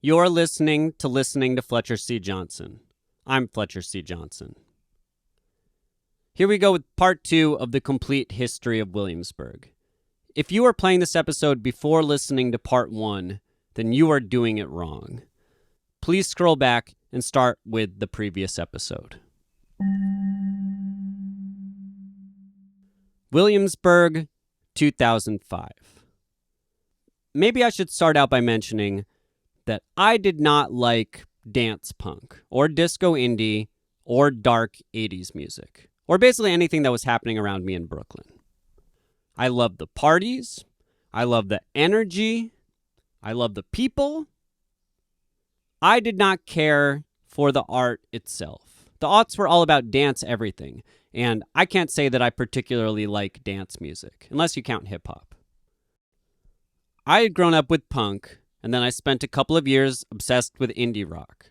You're listening to Fletcher C. Johnson. I'm Fletcher C. Johnson. Here we go with part 2 of the complete history of Williamsburg. If you are playing this episode before listening to part 1, then you are doing it wrong. Please scroll back and start with the previous episode. Williamsburg, 2005. Maybe I should start out by mentioning that I did not like dance punk or disco indie or dark 80s music, or basically anything that was happening around me in Brooklyn. I loved the parties, I loved the energy, I loved the people. I did not care for the art itself. The aughts were all about dance everything, and I can't say that I particularly like dance music, unless you count hip-hop. I had grown up with punk, and then I spent a couple of years obsessed with indie rock.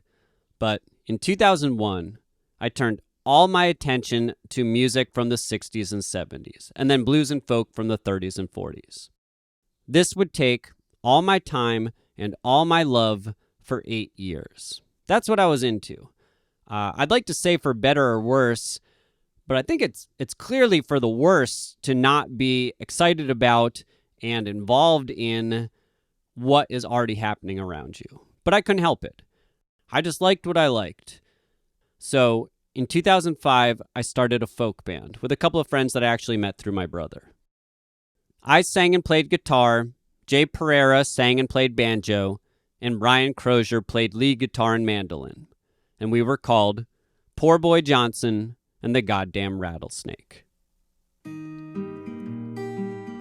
But in 2001, I turned all my attention to music from the 60s and 70s, and then blues and folk from the 30s and 40s. This would take all my time and all my love for 8 years. That's what I was into. I'd like to say for better or worse, but I think it's clearly for the worse to not be excited about and involved in what is already happening around you. But I couldn't help it. I just liked what I liked. So in 2005, I started a folk band with a couple of friends that I actually met through my brother. I sang and played guitar, Jay Pereira sang and played banjo, and Ryan Crozier played lead guitar and mandolin. And we were called Poor Boy Johnson and the Goddamn Rattlesnake.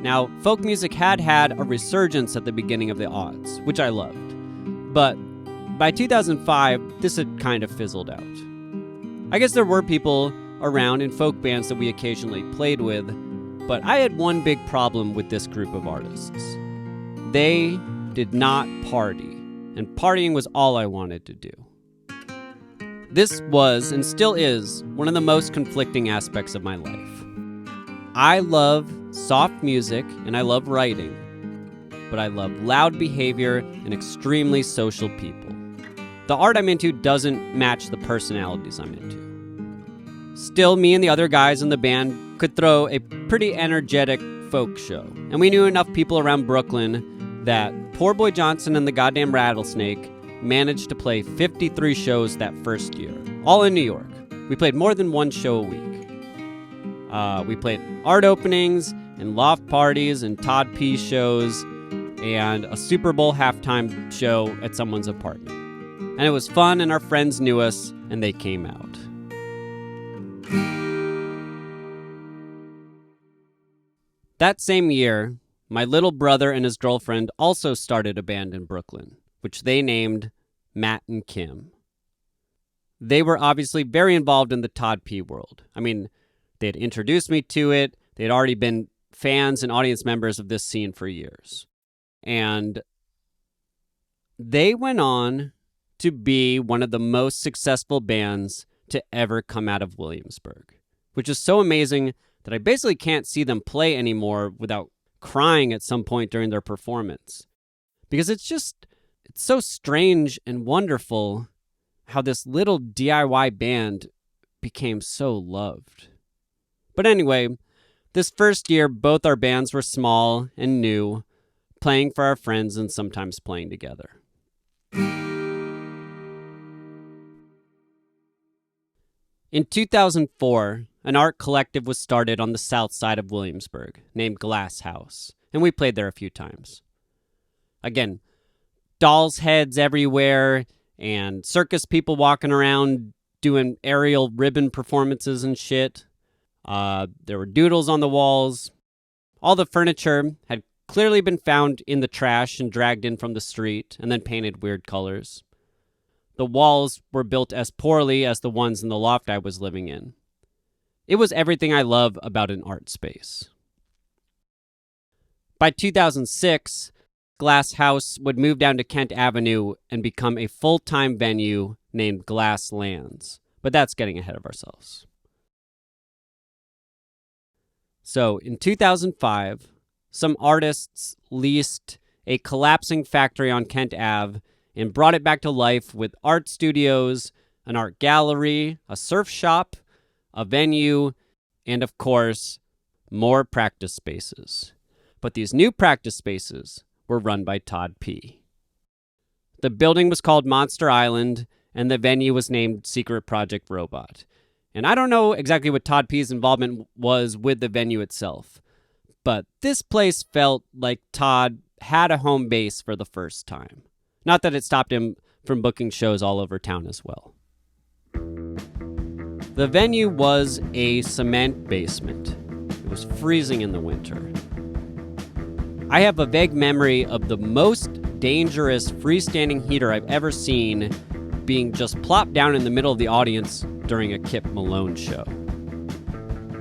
Now, folk music had a resurgence at the beginning of the aughts, which I loved. But by 2005, this had kind of fizzled out. I guess there were people around in folk bands that we occasionally played with, but I had one big problem with this group of artists. They did not party, and partying was all I wanted to do. This was, and still is, one of the most conflicting aspects of my life. I love soft music and I love writing, but I love loud behavior and extremely social people. The art I'm into doesn't match the personalities I'm into. Still, me and the other guys in the band could throw a pretty energetic folk show, and we knew enough people around Brooklyn that Poor Boy Johnson and the Goddamn Rattlesnake managed to play 53 shows that first year, all in New York. We played more than one show a week. We played art openings and loft parties and Todd P shows and a Super Bowl halftime show at someone's apartment. And it was fun, and our friends knew us, and they came out. That same year, my little brother and his girlfriend also started a band in Brooklyn, which they named Matt and Kim. They were obviously very involved in the Todd P world. I mean, they had introduced me to it. They had already been fans and audience members of this scene for years. And they went on to be one of the most successful bands to ever come out of Williamsburg, which is so amazing that I basically can't see them play anymore without crying at some point during their performance. Because it's so strange and wonderful how this little DIY band became so loved. But anyway, this first year, both our bands were small and new, playing for our friends and sometimes playing together. In 2004, an art collective was started on the south side of Williamsburg named Glass House, and we played there a few times. Again, dolls' heads everywhere, and circus people walking around doing aerial ribbon performances and shit. There were doodles on the walls. All the furniture had clearly been found in the trash and dragged in from the street and then painted weird colors. The walls were built as poorly as the ones in the loft I was living in. It was everything I love about an art space. By 2006, Glass House would move down to Kent Avenue and become a full-time venue named Glass Lands. But that's getting ahead of ourselves. So in 2005, some artists leased a collapsing factory on Kent Ave and brought it back to life with art studios, an art gallery, a surf shop, a venue, and of course, more practice spaces. But these new practice spaces were run by Todd P. The building was called Monster Island, and the venue was named Secret Project Robot. And I don't know exactly what Todd P's involvement was with the venue itself, but this place felt like Todd had a home base for the first time. Not that it stopped him from booking shows all over town as well. The venue was a cement basement. It was freezing in the winter. I have a vague memory of the most dangerous freestanding heater I've ever seen being just plopped down in the middle of the audience during a Kip Malone show.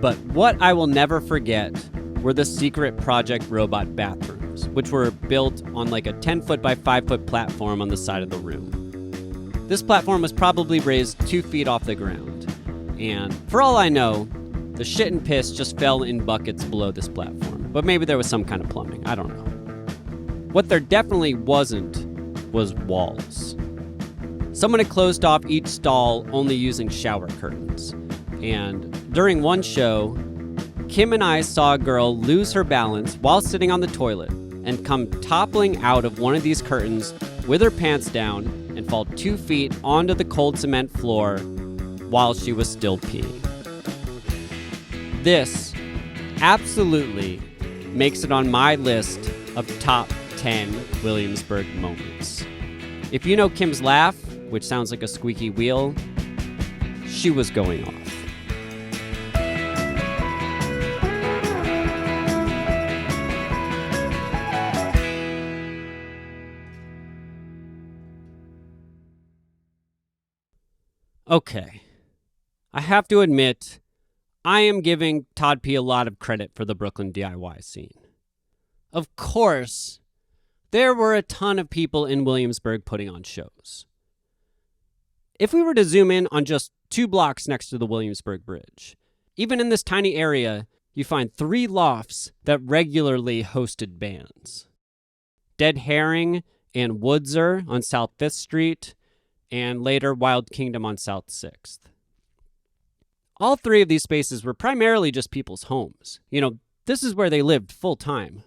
But what I will never forget were the Secret Project Robot bathrooms, which were built on like a 10-foot by 5-foot platform on the side of the room. This platform was probably raised 2 feet off the ground, and for all I know, the shit and piss just fell in buckets below this platform, but maybe there was some kind of plumbing, I don't know. What there definitely wasn't was walls. Someone had closed off each stall only using shower curtains, and during one show, Kim and I saw a girl lose her balance while sitting on the toilet and come toppling out of one of these curtains with her pants down and fall 2 feet onto the cold cement floor while she was still peeing. This absolutely makes it on my list of top 10 Williamsburg moments. If you know Kim's laugh, which sounds like a squeaky wheel, she was going off. Okay, I have to admit, I am giving Todd P a lot of credit for the Brooklyn DIY scene. Of course, there were a ton of people in Williamsburg putting on shows. If we were to zoom in on just 2 blocks next to the Williamsburg Bridge, even in this tiny area, you find 3 lofts that regularly hosted bands. Dead Herring and Woodser on South 5th Street, and later Wild Kingdom on South 6th. All 3 of these spaces were primarily just people's homes. This is where they lived full time.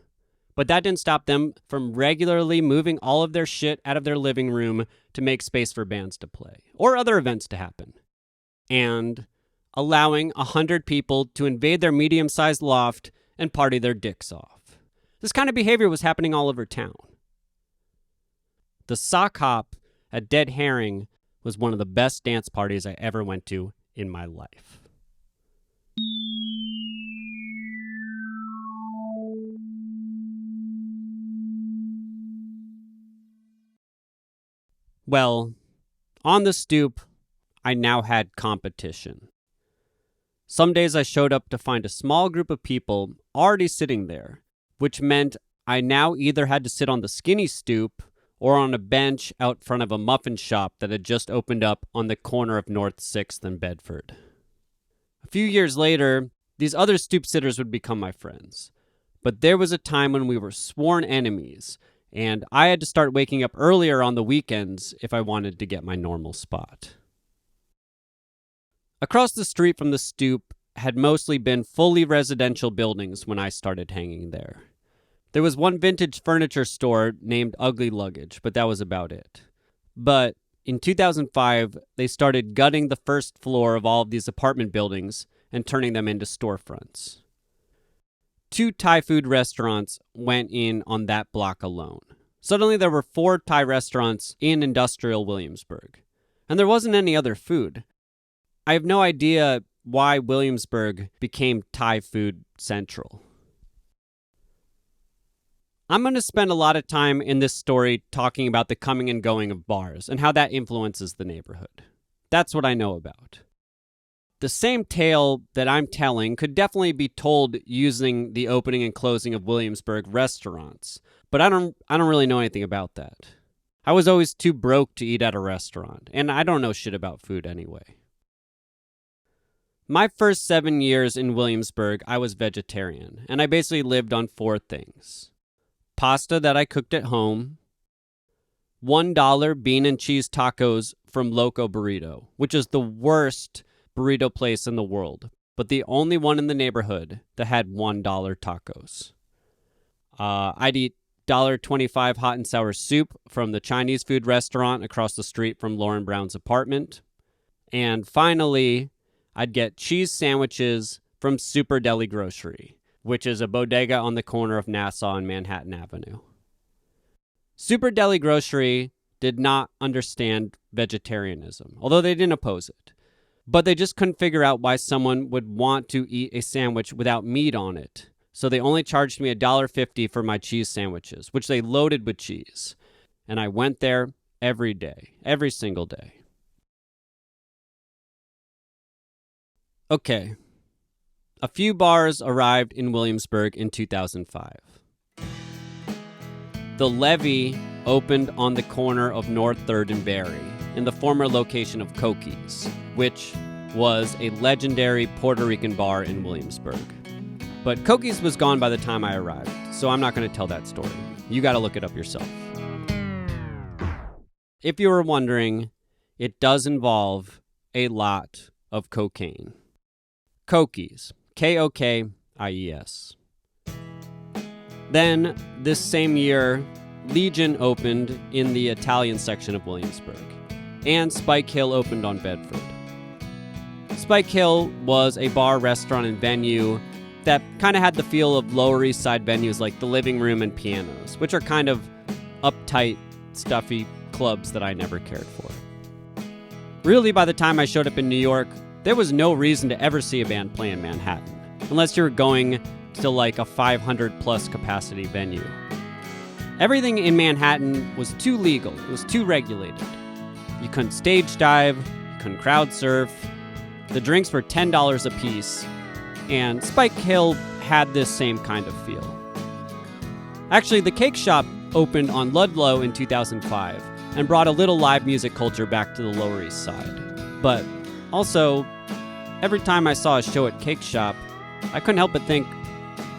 But that didn't stop them from regularly moving all of their shit out of their living room to make space for bands to play, or other events to happen. And allowing 100 people to invade their medium-sized loft and party their dicks off. This kind of behavior was happening all over town. The Sock Hop at Dead Herring was one of the best dance parties I ever went to in my life. Well, on the stoop, I now had competition. Some days I showed up to find a small group of people already sitting there, which meant I now either had to sit on the skinny stoop or on a bench out front of a muffin shop that had just opened up on the corner of North 6th and Bedford. A few years later, these other stoop sitters would become my friends. But there was a time when we were sworn enemies, and I had to start waking up earlier on the weekends if I wanted to get my normal spot. Across the street from the stoop had mostly been fully residential buildings when I started hanging there. There was one vintage furniture store named Ugly Luggage, but that was about it. But in 2005, they started gutting the first floor of all of these apartment buildings and turning them into storefronts. 2 Thai food restaurants went in on that block alone. Suddenly there were 4 Thai restaurants in industrial Williamsburg. And there wasn't any other food. I have no idea why Williamsburg became Thai food central. I'm going to spend a lot of time in this story talking about the coming and going of bars and how that influences the neighborhood. That's what I know about. The same tale that I'm telling could definitely be told using the opening and closing of Williamsburg restaurants, but I don't really know anything about that. I was always too broke to eat at a restaurant, and I don't know shit about food anyway. My first 7 years in Williamsburg, I was vegetarian, and I basically lived on 4 things. Pasta that I cooked at home, $1 bean and cheese tacos from Loco Burrito, which is the worst burrito place in the world, but the only one in the neighborhood that had $1 tacos. I'd eat $1.25 hot and sour soup from the Chinese food restaurant across the street from Lauren Brown's apartment. And finally, I'd get cheese sandwiches from Super Deli Grocery, which is a bodega on the corner of Nassau and Manhattan Avenue. Super Deli Grocery did not understand vegetarianism, although they didn't oppose it. But they just couldn't figure out why someone would want to eat a sandwich without meat on it. So they only charged me $1.50 for my cheese sandwiches, which they loaded with cheese. And I went there every day, every single day. Okay. A few bars arrived in Williamsburg in 2005. The Levee opened on the corner of North 3rd and Berry, in the former location of Coki's, which was a legendary Puerto Rican bar in Williamsburg. But Coki's was gone by the time I arrived, so I'm not going to tell that story. You got to look it up yourself. If you were wondering, it does involve a lot of cocaine. Coki's, Kokies. Then, this same year, Legion opened in the Italian section of Williamsburg, and Spike Hill opened on Bedford. Spike Hill was a bar, restaurant, and venue that kind of had the feel of Lower East Side venues like the Living Room and Pianos, which are kind of uptight, stuffy clubs that I never cared for. Really, by the time I showed up in New York, there was no reason to ever see a band play in Manhattan, unless you were going to like a 500-plus capacity venue. Everything in Manhattan was too legal. It was too regulated. You couldn't stage dive. You couldn't crowd surf. The drinks were $10 a piece. And Spike Hill had this same kind of feel. Actually, the Cake Shop opened on Ludlow in 2005 and brought a little live music culture back to the Lower East Side. But also, every time I saw a show at Cake Shop, I couldn't help but think,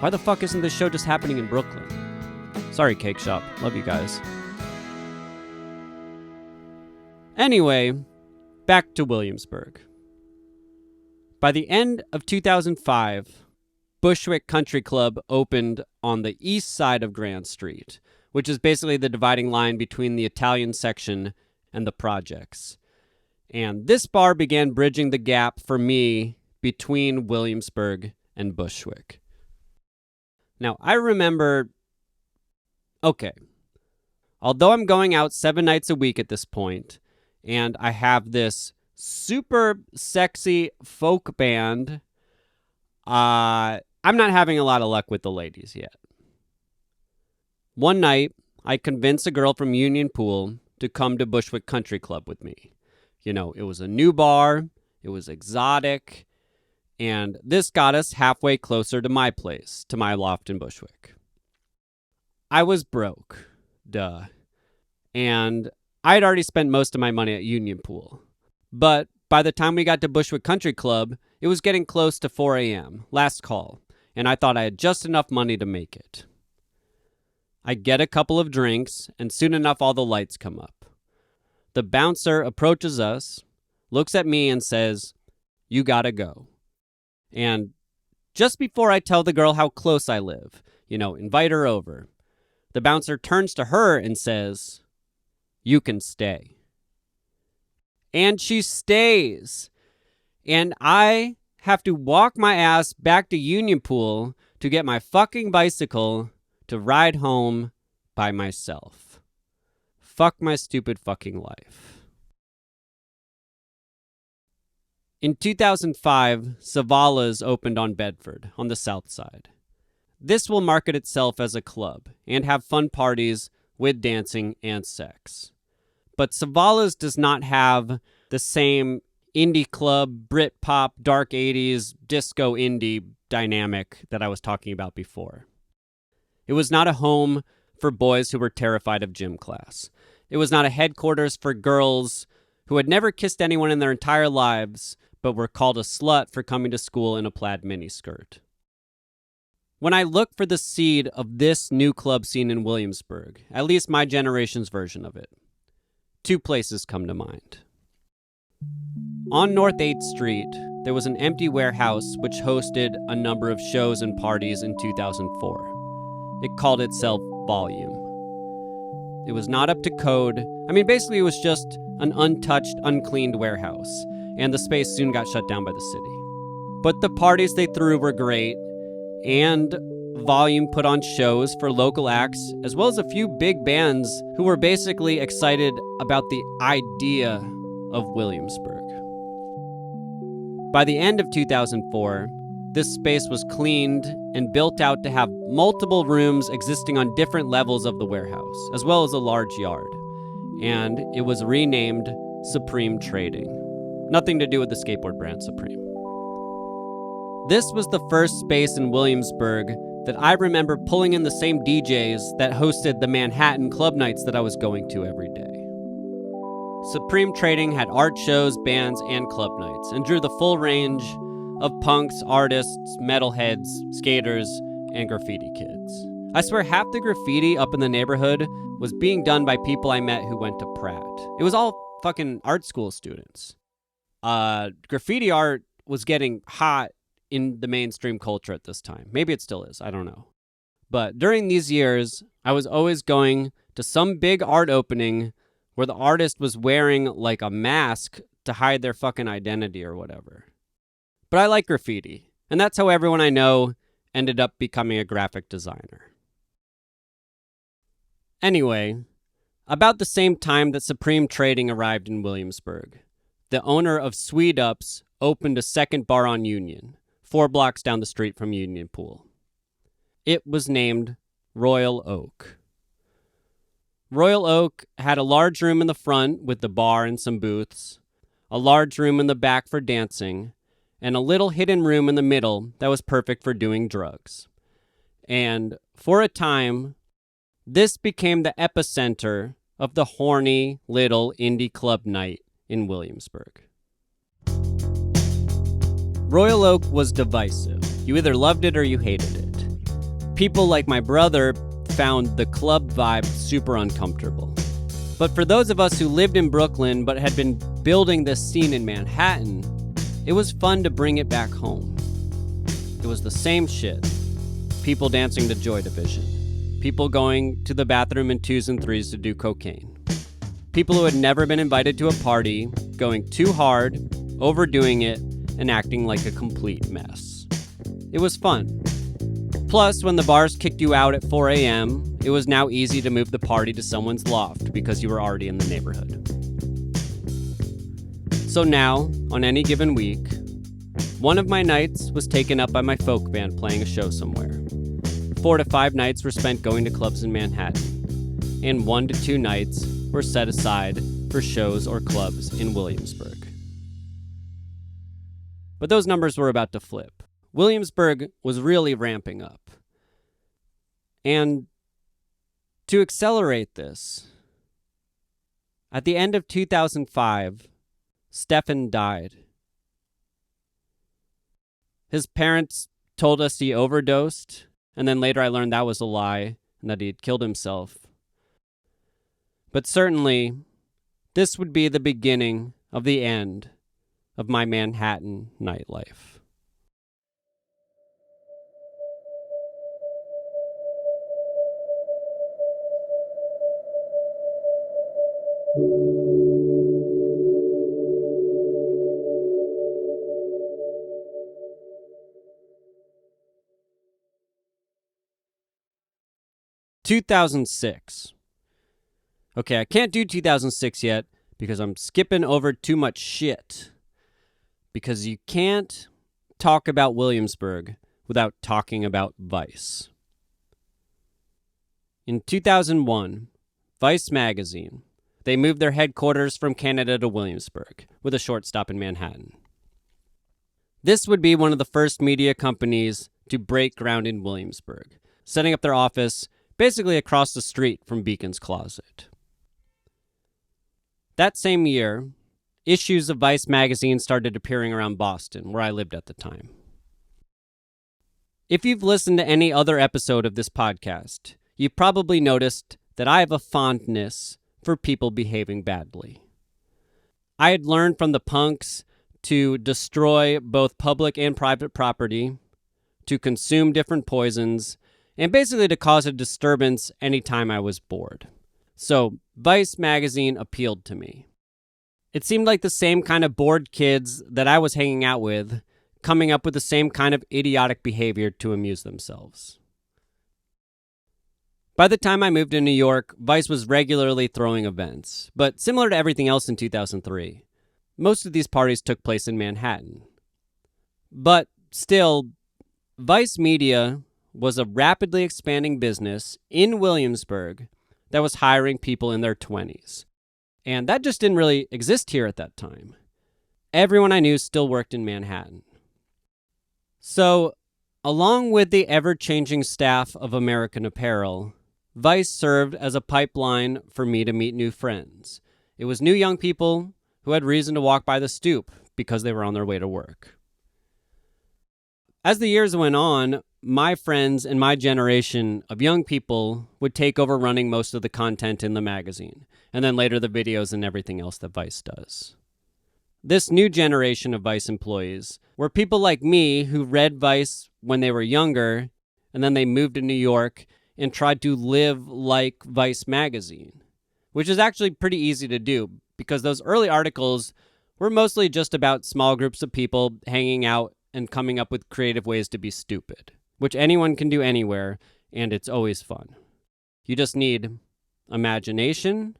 why the fuck isn't this show just happening in Brooklyn? Sorry, Cake Shop. Love you guys. Anyway, back to Williamsburg. By the end of 2005, Bushwick Country Club opened on the east side of Grand Street, which is basically the dividing line between the Italian section and the projects. And this bar began bridging the gap for me between Williamsburg and Bushwick. Now, I remember, although I'm going out 7 nights a week at this point, and I have this super sexy folk band, I'm not having a lot of luck with the ladies yet. One night, I convinced a girl from Union Pool to come to Bushwick Country Club with me. You know, it was a new bar, it was exotic, and this got us halfway closer to my place, to my loft in Bushwick. I was broke, and I'd already spent most of my money at Union Pool. But by the time we got to Bushwick Country Club, it was getting close to 4 a.m., last call, and I thought I had just enough money to make it. I get a couple of drinks, and soon enough all the lights come up. The bouncer approaches us, looks at me and says, "You gotta go." And just before I tell the girl how close I live, invite her over, the bouncer turns to her and says, "You can stay." And she stays. And I have to walk my ass back to Union Pool to get my fucking bicycle to ride home by myself. Fuck my stupid fucking life. In 2005, Savala's opened on Bedford, on the south side. This will market itself as a club and have fun parties with dancing and sex. But Savala's does not have the same indie club, Britpop, dark 80s, disco indie dynamic that I was talking about before. It was not a home for boys who were terrified of gym class. It was not a headquarters for girls who had never kissed anyone in their entire lives, but were called a slut for coming to school in a plaid miniskirt. When I look for the seed of this new club scene in Williamsburg, at least my generation's version of it, two places come to mind. On North 8th Street, there was an empty warehouse which hosted a number of shows and parties in 2004. It called itself Volume. It was not up to code. Basically it was just an untouched, uncleaned warehouse, and the space soon got shut down by the city. But the parties they threw were great, and Volume put on shows for local acts, as well as a few big bands who were basically excited about the idea of Williamsburg. By the end of 2004, this space was cleaned and built out to have multiple rooms existing on different levels of the warehouse, as well as a large yard. And it was renamed Supreme Trading. Nothing to do with the skateboard brand Supreme. This was the first space in Williamsburg that I remember pulling in the same DJs that hosted the Manhattan club nights that I was going to every day. Supreme Trading had art shows, bands, and club nights, and drew the full range of punks, artists, metalheads, skaters, and graffiti kids. I swear half the graffiti up in the neighborhood was being done by people I met who went to Pratt. It was all fucking art school students. Graffiti art was getting hot in the mainstream culture at this time. Maybe it still is, I don't know. But during these years, I was always going to some big art opening where the artist was wearing like a mask to hide their fucking identity or whatever. But I like graffiti, and that's how everyone I know ended up becoming a graphic designer. Anyway, about the same time that Supreme Trading arrived in Williamsburg, the owner of Swede Ups opened a second bar on Union, 4 blocks down the street from Union Pool. It was named Royal Oak. Royal Oak had a large room in the front with the bar and some booths, a large room in the back for dancing, and a little hidden room in the middle that was perfect for doing drugs. And for a time, this became the epicenter of the horny little indie club night in Williamsburg. Royal Oak was divisive. You either loved it or you hated it. People like my brother found the club vibe super uncomfortable. But for those of us who lived in Brooklyn but had been building this scene in Manhattan, it was fun to bring it back home. It was the same shit. People dancing to Joy Division. People going to the bathroom in 2s and 3s to do cocaine. People who had never been invited to a party, going too hard, overdoing it, and acting like a complete mess. It was fun. Plus, when the bars kicked you out at 4 a.m., it was now easy to move the party to someone's loft because you were already in the neighborhood. So now, on any given week, one of my nights was taken up by my folk band playing a show somewhere. 4 to 5 nights were spent going to clubs in Manhattan, and 1 to 2 nights were set aside for shows or clubs in Williamsburg. But those numbers were about to flip. Williamsburg was really ramping up. And to accelerate this, at the end of 2005, Stefan died. His parents told us he overdosed, and then later I learned that was a lie and that he had killed himself. But certainly, this would be the beginning of the end of my Manhattan nightlife. (2006). Okay, I can't do 2006 yet because I'm skipping over too much shit. Because you can't talk about Williamsburg without talking about Vice. In 2001, Vice magazine, they moved their headquarters from Canada to Williamsburg, with a short stop in Manhattan. This would be one of the first media companies to break ground in Williamsburg, setting up their office basically across the street from Beacon's Closet. That same year, issues of Vice magazine started appearing around Boston, where I lived at the time. If you've listened to any other episode of this podcast, you've probably noticed that I have a fondness for people behaving badly. I had learned from the punks to destroy both public and private property, to consume different poisons, and basically to cause a disturbance anytime I was bored. So Vice magazine appealed to me. It seemed like the same kind of bored kids that I was hanging out with, coming up with the same kind of idiotic behavior to amuse themselves. By the time I moved to New York, Vice was regularly throwing events, but similar to everything else in 2003, most of these parties took place in Manhattan. But still, Vice Media was a rapidly expanding business in Williamsburg that was hiring people in their 20s. And that just didn't really exist here at that time. Everyone I knew still worked in Manhattan. So, along with the ever-changing staff of American Apparel, Vice served as a pipeline for me to meet new friends. It was new young people who had reason to walk by the stoop because they were on their way to work. As the years went on, my friends and my generation of young people would take over running most of the content in the magazine, and then later the videos and everything else that Vice does. This new generation of Vice employees were people like me who read Vice when they were younger, and then they moved to New York and tried to live like Vice magazine, which is actually pretty easy to do because those early articles were mostly just about small groups of people hanging out and coming up with creative ways to be stupid, which anyone can do anywhere, and it's always fun. You just need imagination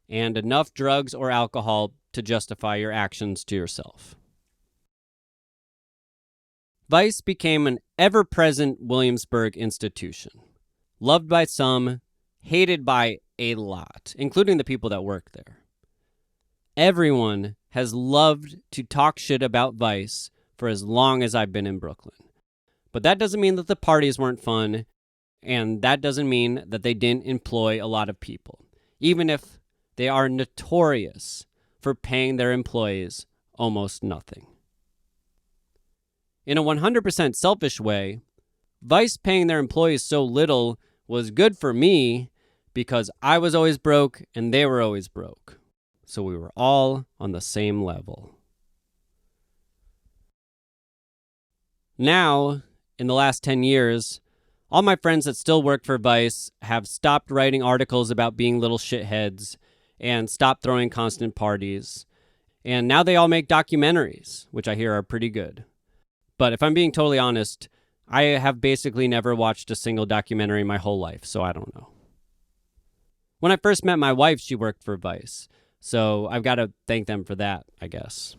and enough drugs or alcohol to justify your actions to yourself. Vice became an ever-present Williamsburg institution, loved by some, hated by a lot, including the people that work there. Everyone has loved to talk shit about Vice for as long as I've been in Brooklyn. But that doesn't mean that the parties weren't fun, and that doesn't mean that they didn't employ a lot of people, even if they are notorious for paying their employees almost nothing. In a 100% selfish way, Vice paying their employees so little was good for me because I was always broke and they were always broke. So we were all on the same level. Now, in the last 10 years, all my friends that still work for Vice have stopped writing articles about being little shitheads and stopped throwing constant parties. And now they all make documentaries, which I hear are pretty good. But if I'm being totally honest, I have basically never watched a single documentary my whole life, so I don't know. When I first met my wife, she worked for Vice, so I've got to thank them for that, I guess.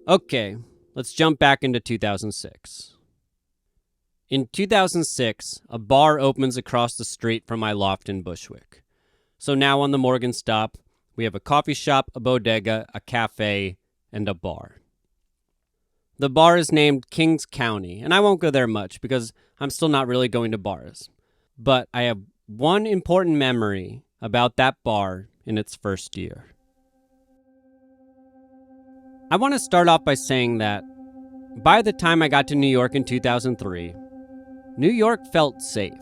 Okay, let's jump back into 2006. In 2006, a bar opens across the street from my loft in Bushwick. So now on the Morgan stop, we have a coffee shop, a bodega, a cafe, and a bar. The bar is named Kings County, and I won't go there much because I'm still not really going to bars. But I have one important memory about that bar in its first year. I want to start off by saying that by the time I got to New York in 2003, New York felt safe.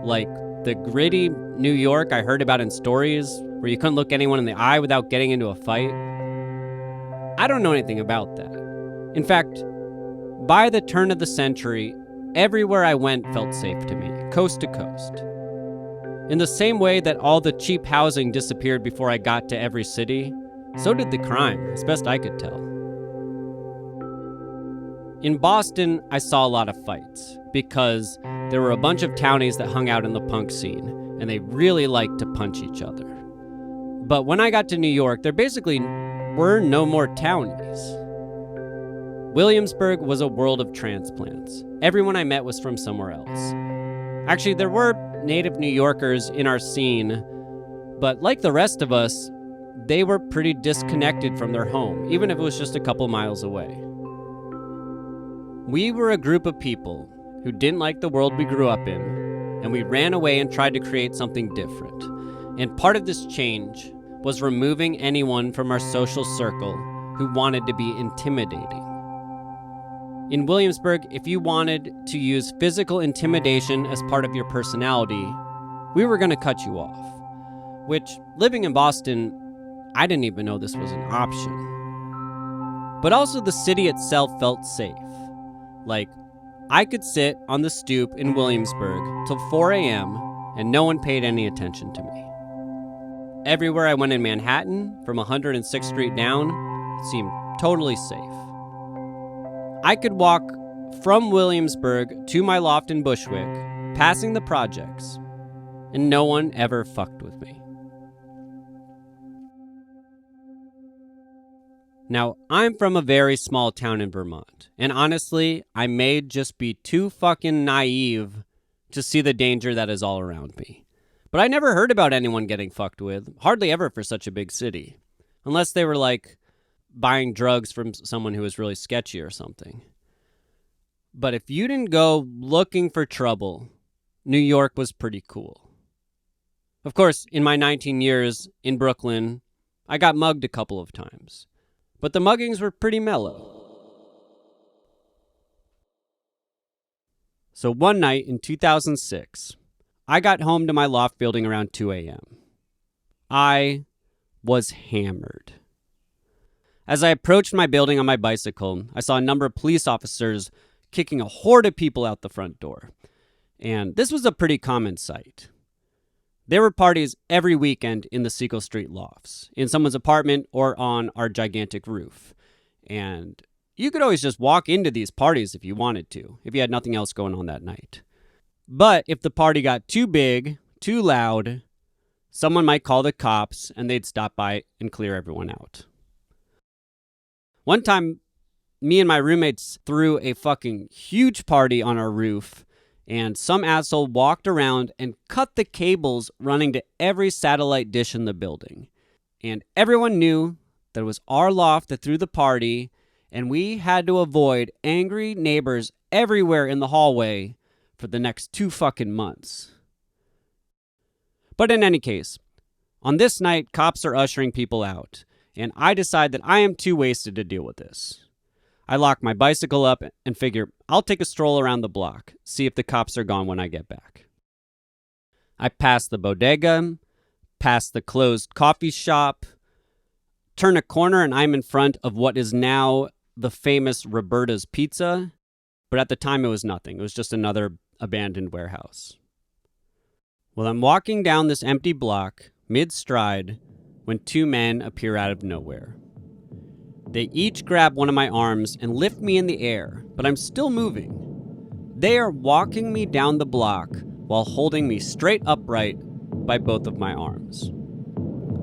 Like the gritty New York I heard about in stories where you couldn't look anyone in the eye without getting into a fight. I don't know anything about that. In fact, by the turn of the century, everywhere I went felt safe to me, coast to coast. In the same way that all the cheap housing disappeared before I got to every city, so did the crime, as best I could tell. In Boston, I saw a lot of fights because there were a bunch of townies that hung out in the punk scene, and they really liked to punch each other. But when I got to New York, there basically were no more townies. Williamsburg was a world of transplants. Everyone I met was from somewhere else. Actually, there were native New Yorkers in our scene, but like the rest of us, they were pretty disconnected from their home, even if it was just a couple miles away. We were a group of people who didn't like the world we grew up in, and we ran away and tried to create something different. And part of this change was removing anyone from our social circle who wanted to be intimidating. In Williamsburg, if you wanted to use physical intimidation as part of your personality, we were going to cut you off. Which, living in Boston, I didn't even know this was an option. But also the city itself felt safe. Like, I could sit on the stoop in Williamsburg till 4 a.m. and no one paid any attention to me. Everywhere I went in Manhattan, from 106th Street down, it seemed totally safe. I could walk from Williamsburg to my loft in Bushwick, passing the projects, and no one ever fucked with me. Now, I'm from a very small town in Vermont, and honestly, I may just be too fucking naive to see the danger that is all around me. But I never heard about anyone getting fucked with, hardly ever for such a big city. Unless they were like buying drugs from someone who was really sketchy or something. But if you didn't go looking for trouble, New York was pretty cool. Of course, in my 19 years in Brooklyn, I got mugged a couple of times. But the muggings were pretty mellow. So one night in 2006, I got home to my loft building around 2 a.m. I was hammered. As I approached my building on my bicycle, I saw a number of police officers kicking a horde of people out the front door. And this was a pretty common sight. There were parties every weekend in the Sequel Street lofts, in someone's apartment or on our gigantic roof. And you could always just walk into these parties if you wanted to, if you had nothing else going on that night. But if the party got too big, too loud, someone might call the cops and they'd stop by and clear everyone out. One time, me and my roommates threw a fucking huge party on our roof, and some asshole walked around and cut the cables running to every satellite dish in the building. And everyone knew that it was our loft that threw the party, and we had to avoid angry neighbors everywhere in the hallway for the next 2 fucking months. But in any case, on this night, cops are ushering people out, and I decide that I am too wasted to deal with this. I lock my bicycle up and figure I'll take a stroll around the block, see if the cops are gone when I get back. I pass the bodega, past the closed coffee shop, turn a corner, and I'm in front of what is now the famous Roberta's Pizza, but at the time it was nothing. It was just another abandoned warehouse. Well, I'm walking down this empty block, mid-stride, when 2 men appear out of nowhere. They each grab one of my arms and lift me in the air, but I'm still moving. They are walking me down the block while holding me straight upright by both of my arms.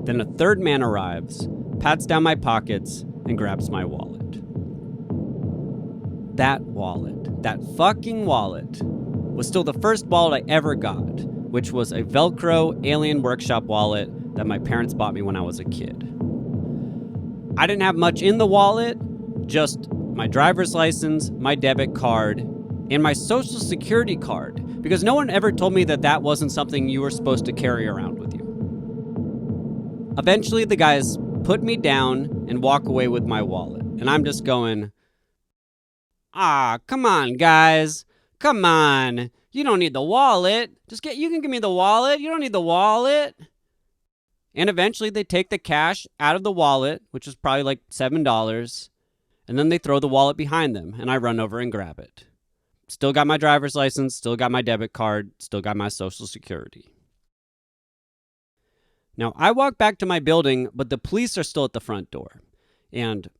Then a 3rd man arrives, pats down my pockets, and grabs my wallet. That fucking wallet, was still the first wallet I ever got, which was a Velcro Alien Workshop wallet that my parents bought me when I was a kid. I didn't have much in the wallet, just my driver's license, my debit card, and my social security card, because no one ever told me that that wasn't something you were supposed to carry around with you. Eventually, the guys put me down and walk away with my wallet, and I'm just going, come on, guys. Come on. You don't need the wallet. You can give me the wallet. You don't need the wallet. And eventually they take the cash out of the wallet, which is probably like $7, and then they throw the wallet behind them, and I run over and grab it. Still got my driver's license, still got my debit card, still got my social security. Now, I walk back to my building, but the police are still at the front door. And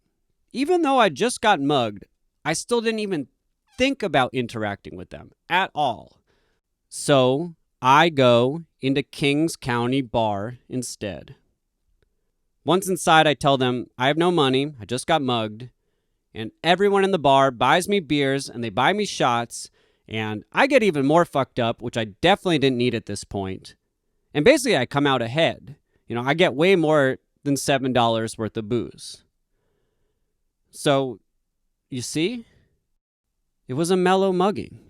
even though I just got mugged, I still didn't even think about interacting with them at all. So I go into Kings County Bar instead. Once inside, I tell them I have no money, I just got mugged, and everyone in the bar buys me beers and they buy me shots, and I get even more fucked up, which I definitely didn't need at this point. And basically, I come out ahead. I get way more than $7 worth of booze. So, you see, it was a mellow mugging.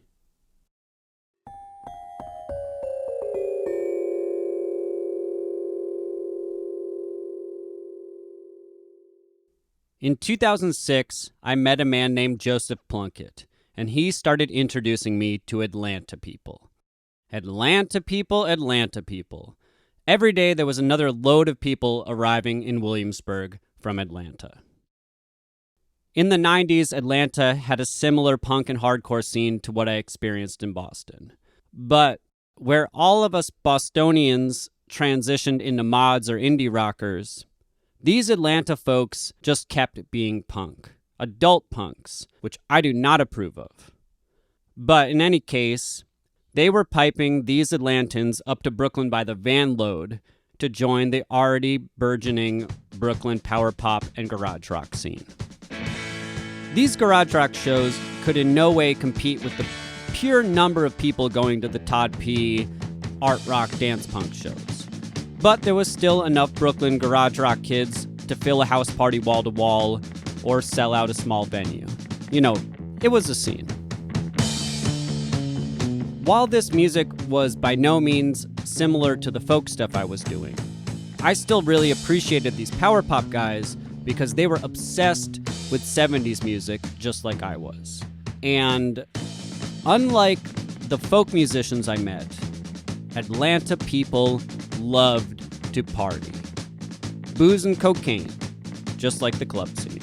In 2006, I met a man named Joseph Plunkett, and he started introducing me to Atlanta people. Atlanta people, Atlanta people. Every day there was another load of people arriving in Williamsburg from Atlanta. In the 90s, Atlanta had a similar punk and hardcore scene to what I experienced in Boston. But where all of us Bostonians transitioned into mods or indie rockers, these Atlanta folks just kept being punk. Adult punks, which I do not approve of. But in any case, they were piping these Atlantans up to Brooklyn by the van load to join the already burgeoning Brooklyn power pop and garage rock scene. These garage rock shows could in no way compete with the pure number of people going to the Todd P. art rock dance punk shows. But there was still enough Brooklyn garage rock kids to fill a house party wall to wall or sell out a small venue. You know, it was a scene. While this music was by no means similar to the folk stuff I was doing, I still really appreciated these power pop guys because they were obsessed with 70s music just like I was. And unlike the folk musicians I met, Atlanta people loved to party. Booze and cocaine, just like the club scene.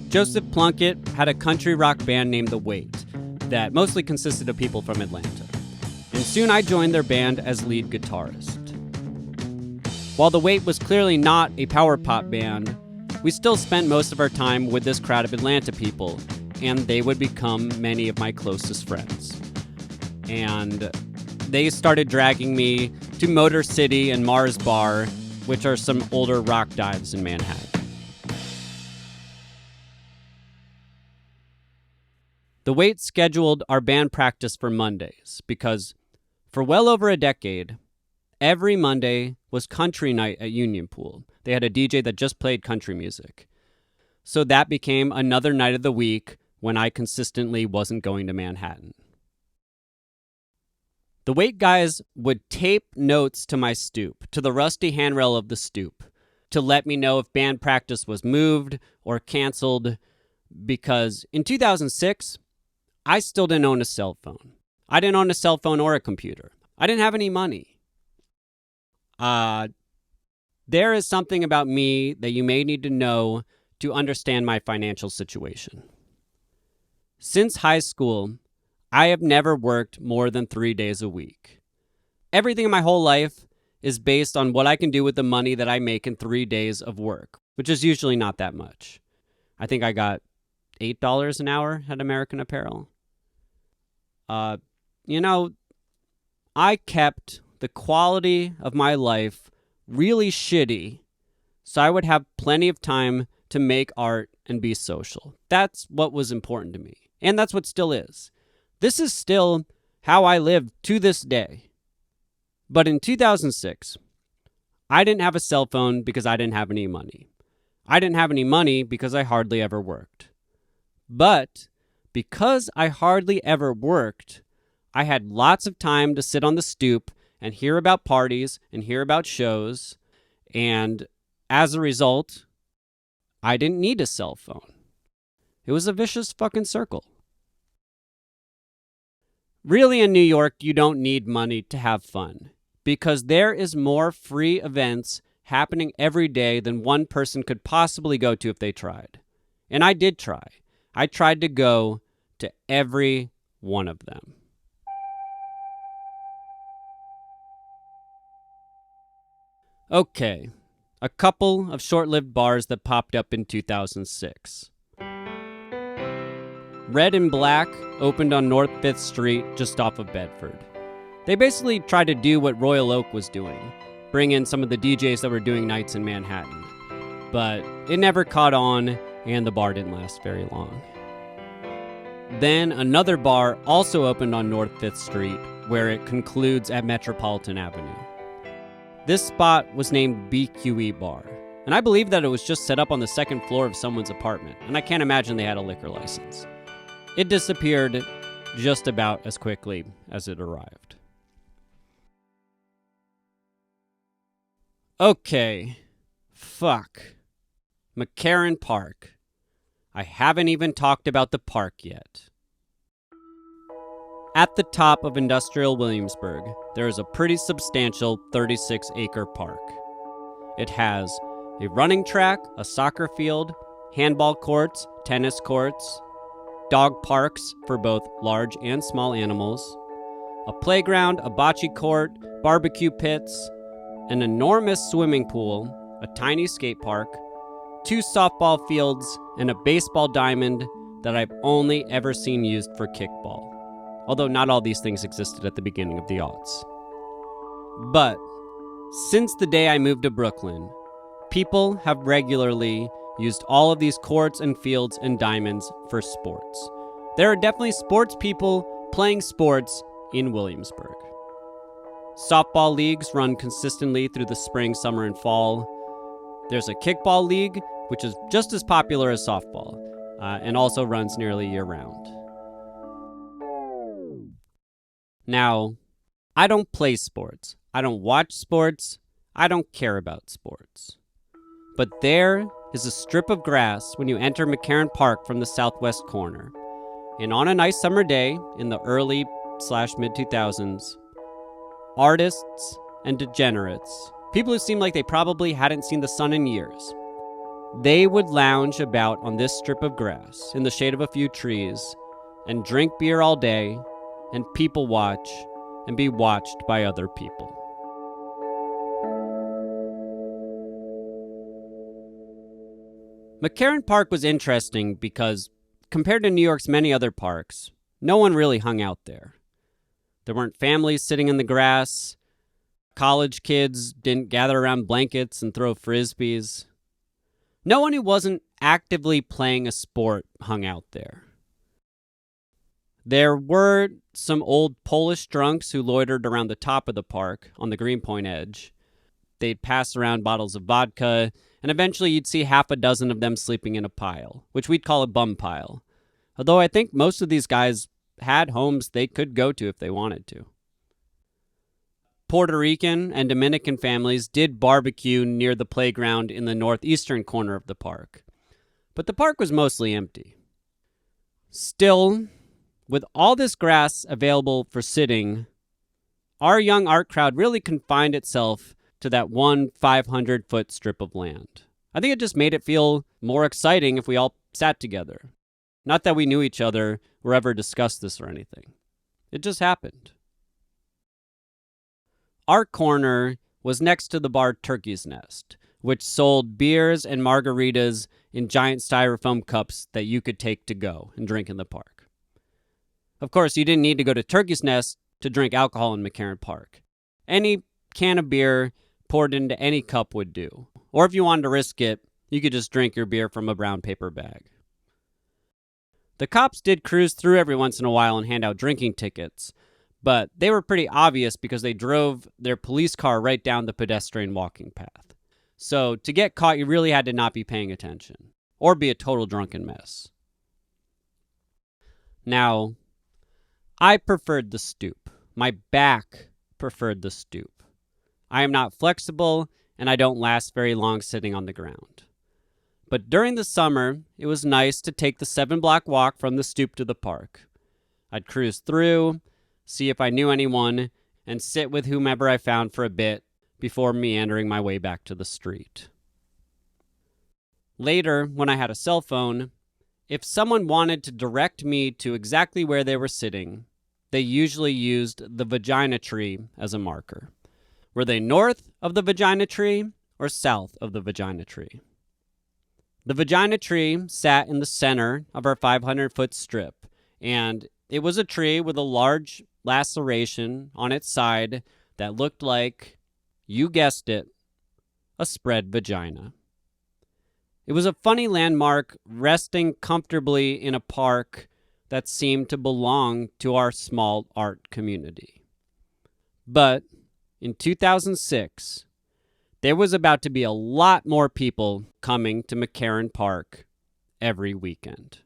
Joseph Plunkett had a country rock band named The Weight that mostly consisted of people from Atlanta. And soon I joined their band as lead guitarist. While The Weight was clearly not a power pop band, we still spent most of our time with this crowd of Atlanta people, and they would become many of my closest friends. And they started dragging me to Motor City and Mars Bar, which are some older rock dives in Manhattan. The Weight scheduled our band practice for Mondays because for well over a decade, every Monday was country night at Union Pool. They had a DJ that just played country music. So that became another night of the week when I consistently wasn't going to Manhattan. The Weight guys would tape notes to my stoop, to the rusty handrail of the stoop, to let me know if band practice was moved or canceled, because in 2006, I still didn't own a cell phone. I didn't own a cell phone or a computer. I didn't have any money. There is something about me that you may need to know to understand my financial situation. Since high school, I have never worked more than 3 days a week. Everything in my whole life is based on what I can do with the money that I make in 3 days of work, which is usually not that much. I think I got $8 an hour at American Apparel. I kept the quality of my life really shitty so I would have plenty of time to make art and be social. That's what was important to me. And that's what still is. This is still how I live to this day. But in 2006, I didn't have a cell phone because I didn't have any money. I didn't have any money because I hardly ever worked. But because I hardly ever worked, I had lots of time to sit on the stoop and hear about parties and hear about shows. And as a result, I didn't need a cell phone. It was a vicious fucking circle. Really, in New York, you don't need money to have fun because there is more free events happening every day than one person could possibly go to if they tried. And I did try. I tried to go to every one of them. Okay, a couple of short-lived bars that popped up in 2006. Red and Black opened on North 5th Street just off of Bedford. They basically tried to do what Royal Oak was doing, bring in some of the DJs that were doing nights in Manhattan. But it never caught on, and the bar didn't last very long. Then another bar also opened on North 5th Street, where it concludes at Metropolitan Avenue. This spot was named BQE Bar, and I believe that it was just set up on the second floor of someone's apartment, and I can't imagine they had a liquor license. It disappeared just about as quickly as it arrived. Okay, Fuck. McCarran Park. I haven't even talked about the park yet. At the top of industrial Williamsburg, there is a pretty substantial 36-acre park. It has a running track, a soccer field, handball courts, tennis courts, dog parks for both large and small animals, a playground, a bocce court, barbecue pits, an enormous swimming pool, a tiny skate park, 2 softball fields, and a baseball diamond that I've only ever seen used for kickball. Although not all these things existed at the beginning of the aughts. But since the day I moved to Brooklyn, people have regularly used all of these courts and fields and diamonds for sports. There are definitely sports people playing sports in Williamsburg. Softball leagues run consistently through the spring, summer, and fall. There's a kickball league, which is just as popular as softball, and also runs nearly year-round. Now, I don't play sports. I don't watch sports. I don't care about sports. But there is a strip of grass when you enter McCarran Park from the southwest corner. And on a nice summer day in the early/mid-2000s, artists and degenerates, people who seem like they probably hadn't seen the sun in years, they would lounge about on this strip of grass in the shade of a few trees and drink beer all day and people watch and be watched by other people. McCarran Park was interesting because, compared to New York's many other parks, no one really hung out there. There weren't families sitting in the grass. College kids didn't gather around blankets and throw frisbees. No one who wasn't actively playing a sport hung out there. There were some old Polish drunks who loitered around the top of the park on the Greenpoint edge. They'd pass around bottles of vodka, and eventually you'd see half a dozen of them sleeping in a pile, which we'd call a bum pile. Although I think most of these guys had homes they could go to if they wanted to. Puerto Rican and Dominican families did barbecue near the playground in the northeastern corner of the park, but the park was mostly empty. Still, with all this grass available for sitting, our young art crowd really confined itself to that one 500-foot strip of land. I think it just made it feel more exciting if we all sat together. Not that we knew each other or ever discussed this or anything. It just happened. Our corner was next to the bar Turkey's Nest, which sold beers and margaritas in giant styrofoam cups that you could take to go and drink in the park. Of course, you didn't need to go to Turkey's Nest to drink alcohol in McCarran Park. Any can of beer poured into any cup would do. Or if you wanted to risk it, you could just drink your beer from a brown paper bag. The cops did cruise through every once in a while and hand out drinking tickets, but they were pretty obvious because they drove their police car right down the pedestrian walking path. So to get caught, you really had to not be paying attention or be a total drunken mess. Now, I preferred the stoop. My back preferred the stoop. I am not flexible, and I don't last very long sitting on the ground. But during the summer, it was nice to take the 7-block walk from the stoop to the park. I'd cruise through, see if I knew anyone, and sit with whomever I found for a bit before meandering my way back to the street. Later, when I had a cell phone, if someone wanted to direct me to exactly where they were sitting, they usually used the vagina tree as a marker. Were they north of the vagina tree or south of the vagina tree? The vagina tree sat in the center of our 500-foot strip, and it was a tree with a large laceration on its side that looked like, you guessed it, a spread vagina. It was a funny landmark resting comfortably in a park that seemed to belong to our small art community. But in 2006, there was about to be a lot more people coming to McCarran Park every weekend.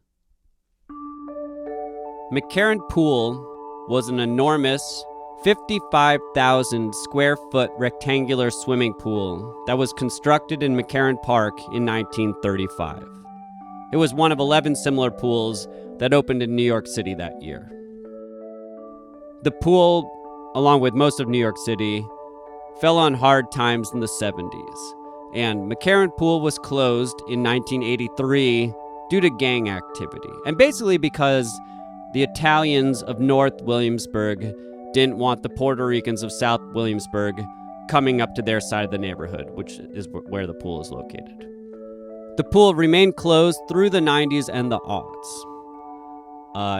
McCarran Pool was an enormous 55,000 square foot rectangular swimming pool that was constructed in McCarran Park in 1935. It was one of 11 similar pools that opened in New York City that year. The pool, along with most of New York City, fell on hard times in the 70s, and McCarran Pool was closed in 1983 due to gang activity, and basically because the Italians of North Williamsburg didn't want the Puerto Ricans of South Williamsburg coming up to their side of the neighborhood, which is where the pool is located. The pool remained closed through the 90s and the aughts.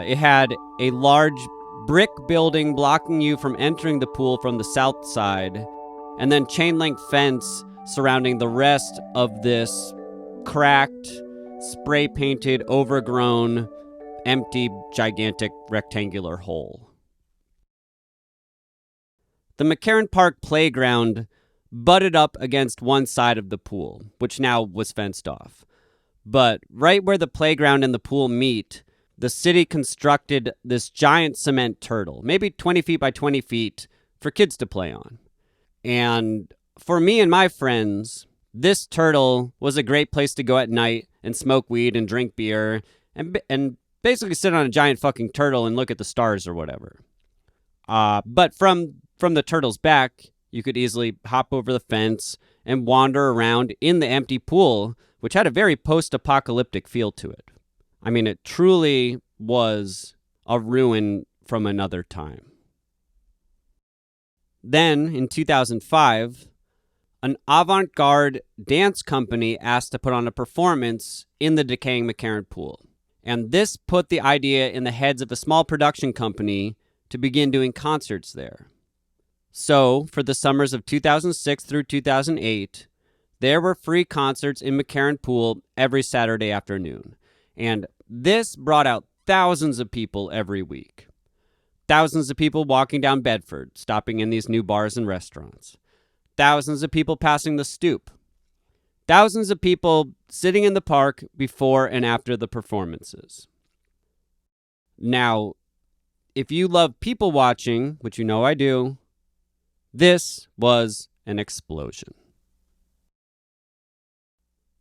It had a large brick building blocking you from entering the pool from the south side, and then chain link fence surrounding the rest of this cracked, spray painted, overgrown, empty, gigantic rectangular hole. The McCarran Park playground butted up against one side of the pool, which now was fenced off. But right where the playground and the pool meet, the city constructed this giant cement turtle, maybe 20 feet by 20 feet, for kids to play on. And for me and my friends, this turtle was a great place to go at night and smoke weed and drink beer and basically sit on a giant fucking turtle and look at the stars or whatever. But from the turtle's back, you could easily hop over the fence and wander around in the empty pool, which had a very post-apocalyptic feel to it. I mean, it truly was a ruin from another time. Then, in 2005, an avant-garde dance company asked to put on a performance in the decaying McCarran Pool. And this put the idea in the heads of a small production company to begin doing concerts there. So, for the summers of 2006 through 2008, there were free concerts in McCarran Pool every Saturday afternoon. And this brought out thousands of people every week. Thousands of people walking down Bedford, stopping in these new bars and restaurants. Thousands of people passing the stoop. Thousands of people sitting in the park before and after the performances. Now, if you love people watching, which you know I do, this was an explosion.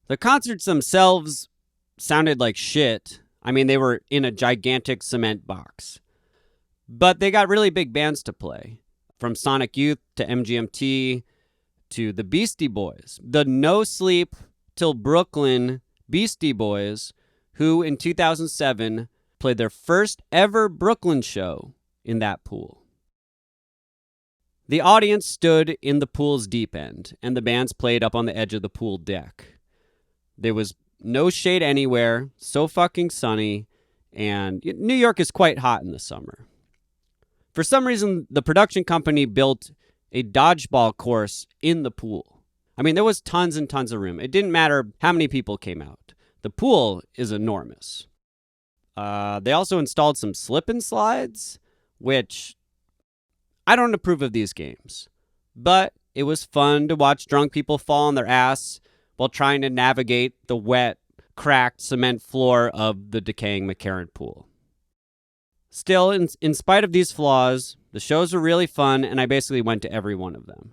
The concerts themselves sounded like shit. I mean, they were in a gigantic cement box. But they got really big bands to play, from Sonic Youth to MGMT to the Beastie Boys, the No Sleep Till Brooklyn Beastie Boys, who in 2007 played their first ever Brooklyn show in that pool. The audience stood in the pool's deep end, and the bands played up on the edge of the pool deck. There was no shade anywhere, so fucking sunny, and New York is quite hot in the summer. For some reason, the production company built a dodgeball course in the pool. I mean, there was tons and tons of room. It didn't matter how many people came out. The pool is enormous. They also installed some slip and slides, which I don't approve of these games. But it was fun to watch drunk people fall on their ass while trying to navigate the wet, cracked cement floor of the decaying McCarran Pool. Still, in spite of these flaws, the shows were really fun, and I basically went to every one of them.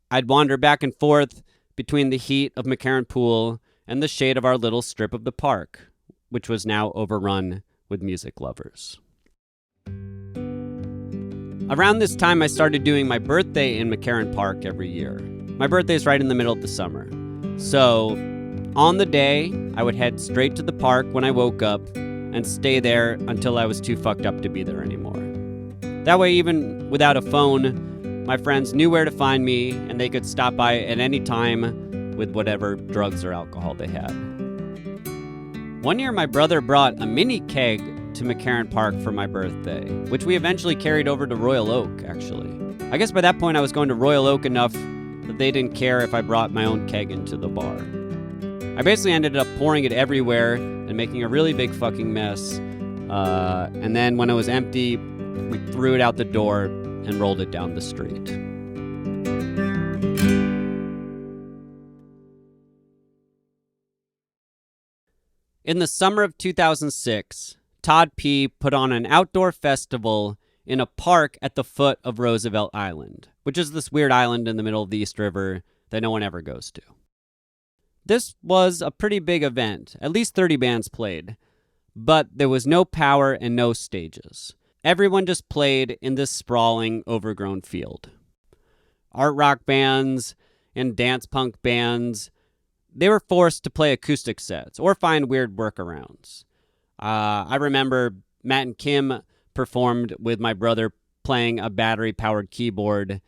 I'd wander back and forth between the heat of McCarran Pool and the shade of our little strip of the park, which was now overrun with music lovers. Around this time, I started doing my birthday in McCarran Park every year. My birthday's right in the middle of the summer. So, on the day, I would head straight to the park when I woke up and stay there until I was too fucked up to be there anymore. That way, even without a phone, my friends knew where to find me, and they could stop by at any time with whatever drugs or alcohol they had. One year, my brother brought a mini keg to McCarran Park for my birthday, which we eventually carried over to Royal Oak, actually. I guess by that point, I was going to Royal Oak enough that they didn't care if I brought my own keg into the bar. I basically ended up pouring it everywhere and making a really big fucking mess. And then when it was empty, we threw it out the door and rolled it down the street. In the summer of 2006, Todd P. put on an outdoor festival in a park at the foot of Roosevelt Island, which is this weird island in the middle of the East River that no one ever goes to. This was a pretty big event. At least 30 bands played, but there was no power and no stages. Everyone just played in this sprawling, overgrown field. Art rock bands and dance punk bands, they were forced to play acoustic sets or find weird workarounds. I remember Matt and Kim performed with my brother playing a battery-powered keyboard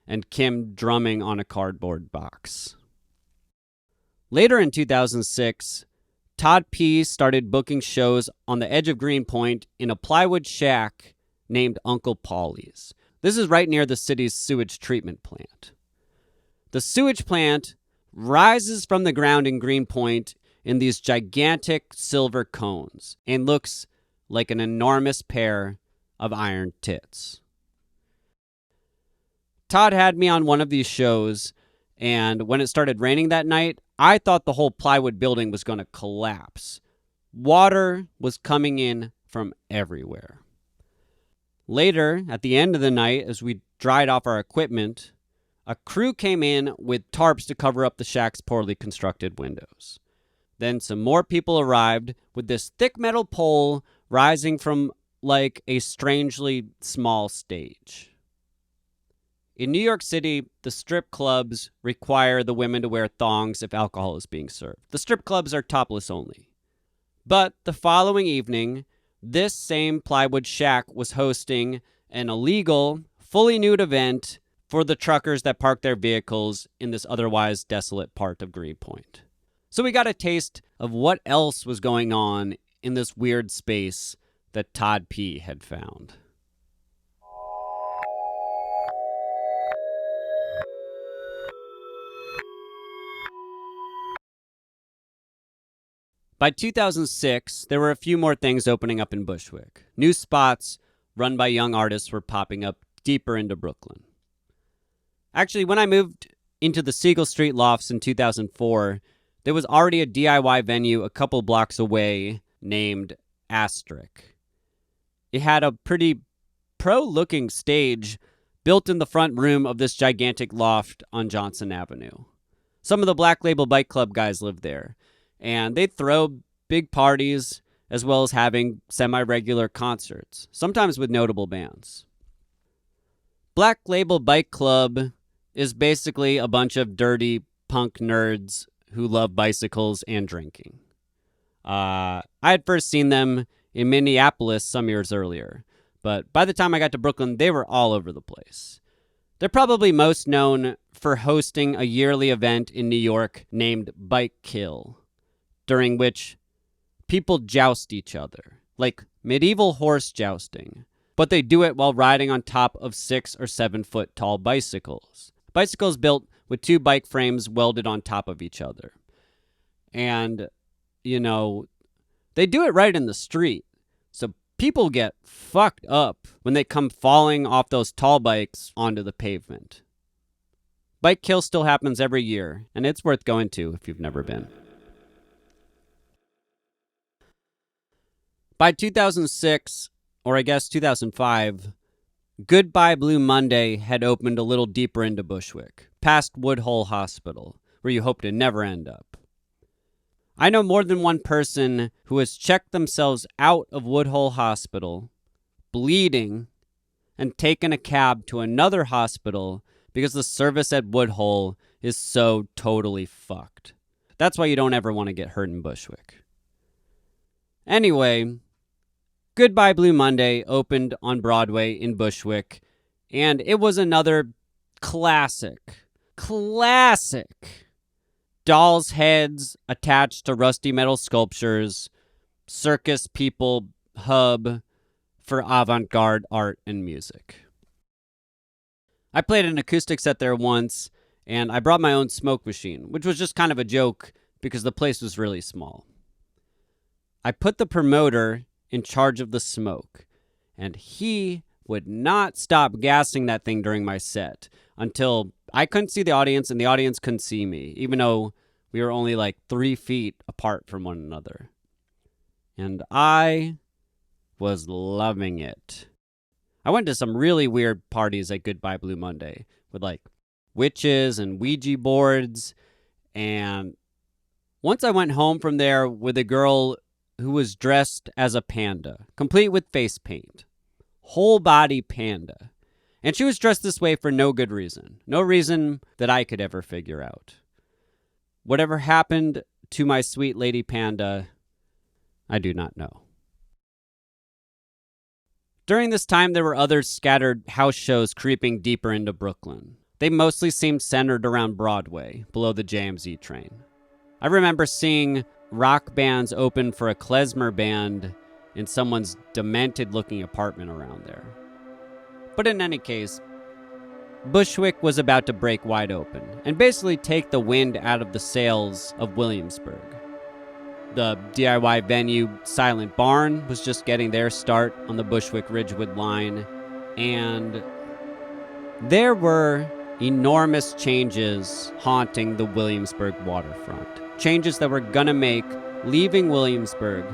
and Kim drumming on a cardboard box. Later in 2006, Todd P. started booking shows on the edge of Greenpoint in a plywood shack named Uncle Paulie's. This is right near the city's sewage treatment plant. The sewage plant rises from the ground in Greenpoint in these gigantic silver cones and looks like an enormous pair of iron tits. Todd had me on one of these shows, and when it started raining that night, I thought the whole plywood building was going to collapse. Water was coming in from everywhere. Later, at the end of the night, as we dried off our equipment, a crew came in with tarps to cover up the shack's poorly constructed windows. Then some more people arrived with this thick metal pole rising from like a strangely small stage. In New York City, the strip clubs require the women to wear thongs if alcohol is being served. The strip clubs are topless only. But the following evening, this same plywood shack was hosting an illegal, fully nude event for the truckers that park their vehicles in this otherwise desolate part of Greenpoint. So we got a taste of what else was going on in this weird space that Todd P. had found. By 2006, there were a few more things opening up in Bushwick. New spots run by young artists were popping up deeper into Brooklyn. Actually, when I moved into the Siegel Street lofts in 2004, there was already a DIY venue a couple blocks away named Asterisk. It had a pretty pro-looking stage built in the front room of this gigantic loft on Johnson Avenue. Some of the Black Label Bike Club guys lived there, and they'd throw big parties as well as having semi-regular concerts, sometimes with notable bands. Black Label Bike Club is basically a bunch of dirty punk nerds who love bicycles and drinking. I had first seen them in Minneapolis some years earlier, but by the time I got to Brooklyn, they were all over the place. They're probably most known for hosting a yearly event in New York named Bike Kill, during which people joust each other, like medieval horse jousting, but they do it while riding on top of 6 or 7 foot tall bicycles. Bicycles built with 2 bike frames welded on top of each other. And, they do it right in the street. So people get fucked up when they come falling off those tall bikes onto the pavement. Bike Kill still happens every year, and it's worth going to if you've never been. By 2006, or I guess 2005, Goodbye Blue Monday had opened a little deeper into Bushwick, past Woodhull Hospital, where you hope to never end up. I know more than one person who has checked themselves out of Woodhull Hospital, bleeding, and taken a cab to another hospital because the service at Woodhull is so totally fucked. That's why you don't ever want to get hurt in Bushwick. Anyway, Goodbye Blue Monday opened on Broadway in Bushwick, and it was another classic dolls' heads attached to rusty metal sculptures, circus people hub for avant-garde art and music. I played an acoustic set there once, and I brought my own smoke machine, which was just kind of a joke because the place was really small. I put the promoter in charge of the smoke, and he would not stop gassing that thing during my set until I couldn't see the audience and the audience couldn't see me, even though we were only like 3 feet apart from one another. And I was loving it. I went to some really weird parties at Goodbye Blue Monday with like witches and Ouija boards. And once I went home from there with a girl who was dressed as a panda, complete with face paint. Whole body panda. And she was dressed this way for no good reason. No reason that I could ever figure out. Whatever happened to my sweet lady panda, I do not know. During this time, there were other scattered house shows creeping deeper into Brooklyn. They mostly seemed centered around Broadway, below the JMZ train. I remember seeing rock bands open for a klezmer band in someone's demented-looking apartment around there. But in any case, Bushwick was about to break wide open and basically take the wind out of the sails of Williamsburg. The DIY venue Silent Barn was just getting their start on the Bushwick-Ridgewood line, and there were enormous changes haunting the Williamsburg waterfront. Changes that were gonna make leaving Williamsburg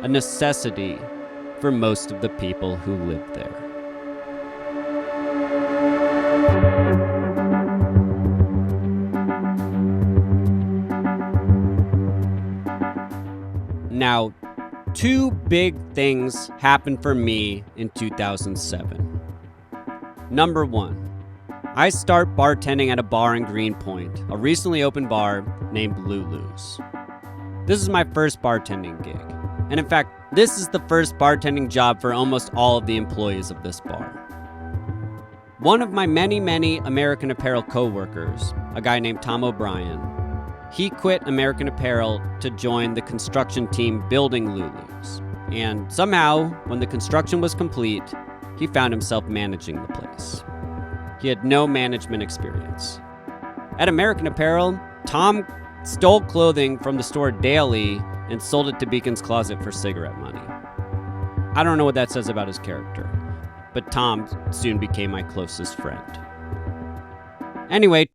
a necessity for most of the people who lived there. Now, two big things happened for me in 2007. Number one, I start bartending at a bar in Greenpoint, a recently opened bar named Lulu's. This is my first bartending gig. And in fact, this is the first bartending job for almost all of the employees of this bar. One of my many American Apparel co-workers, a guy named Tom O'Brien, he quit American Apparel to join the construction team building Lulu's. And somehow, when the construction was complete, he found himself managing the place. He had no management experience. At American Apparel, Tom stole clothing from the store daily and sold it to Beacon's Closet for cigarette money. I don't know what that says about his character, but Tom soon became my closest friend. Anyway,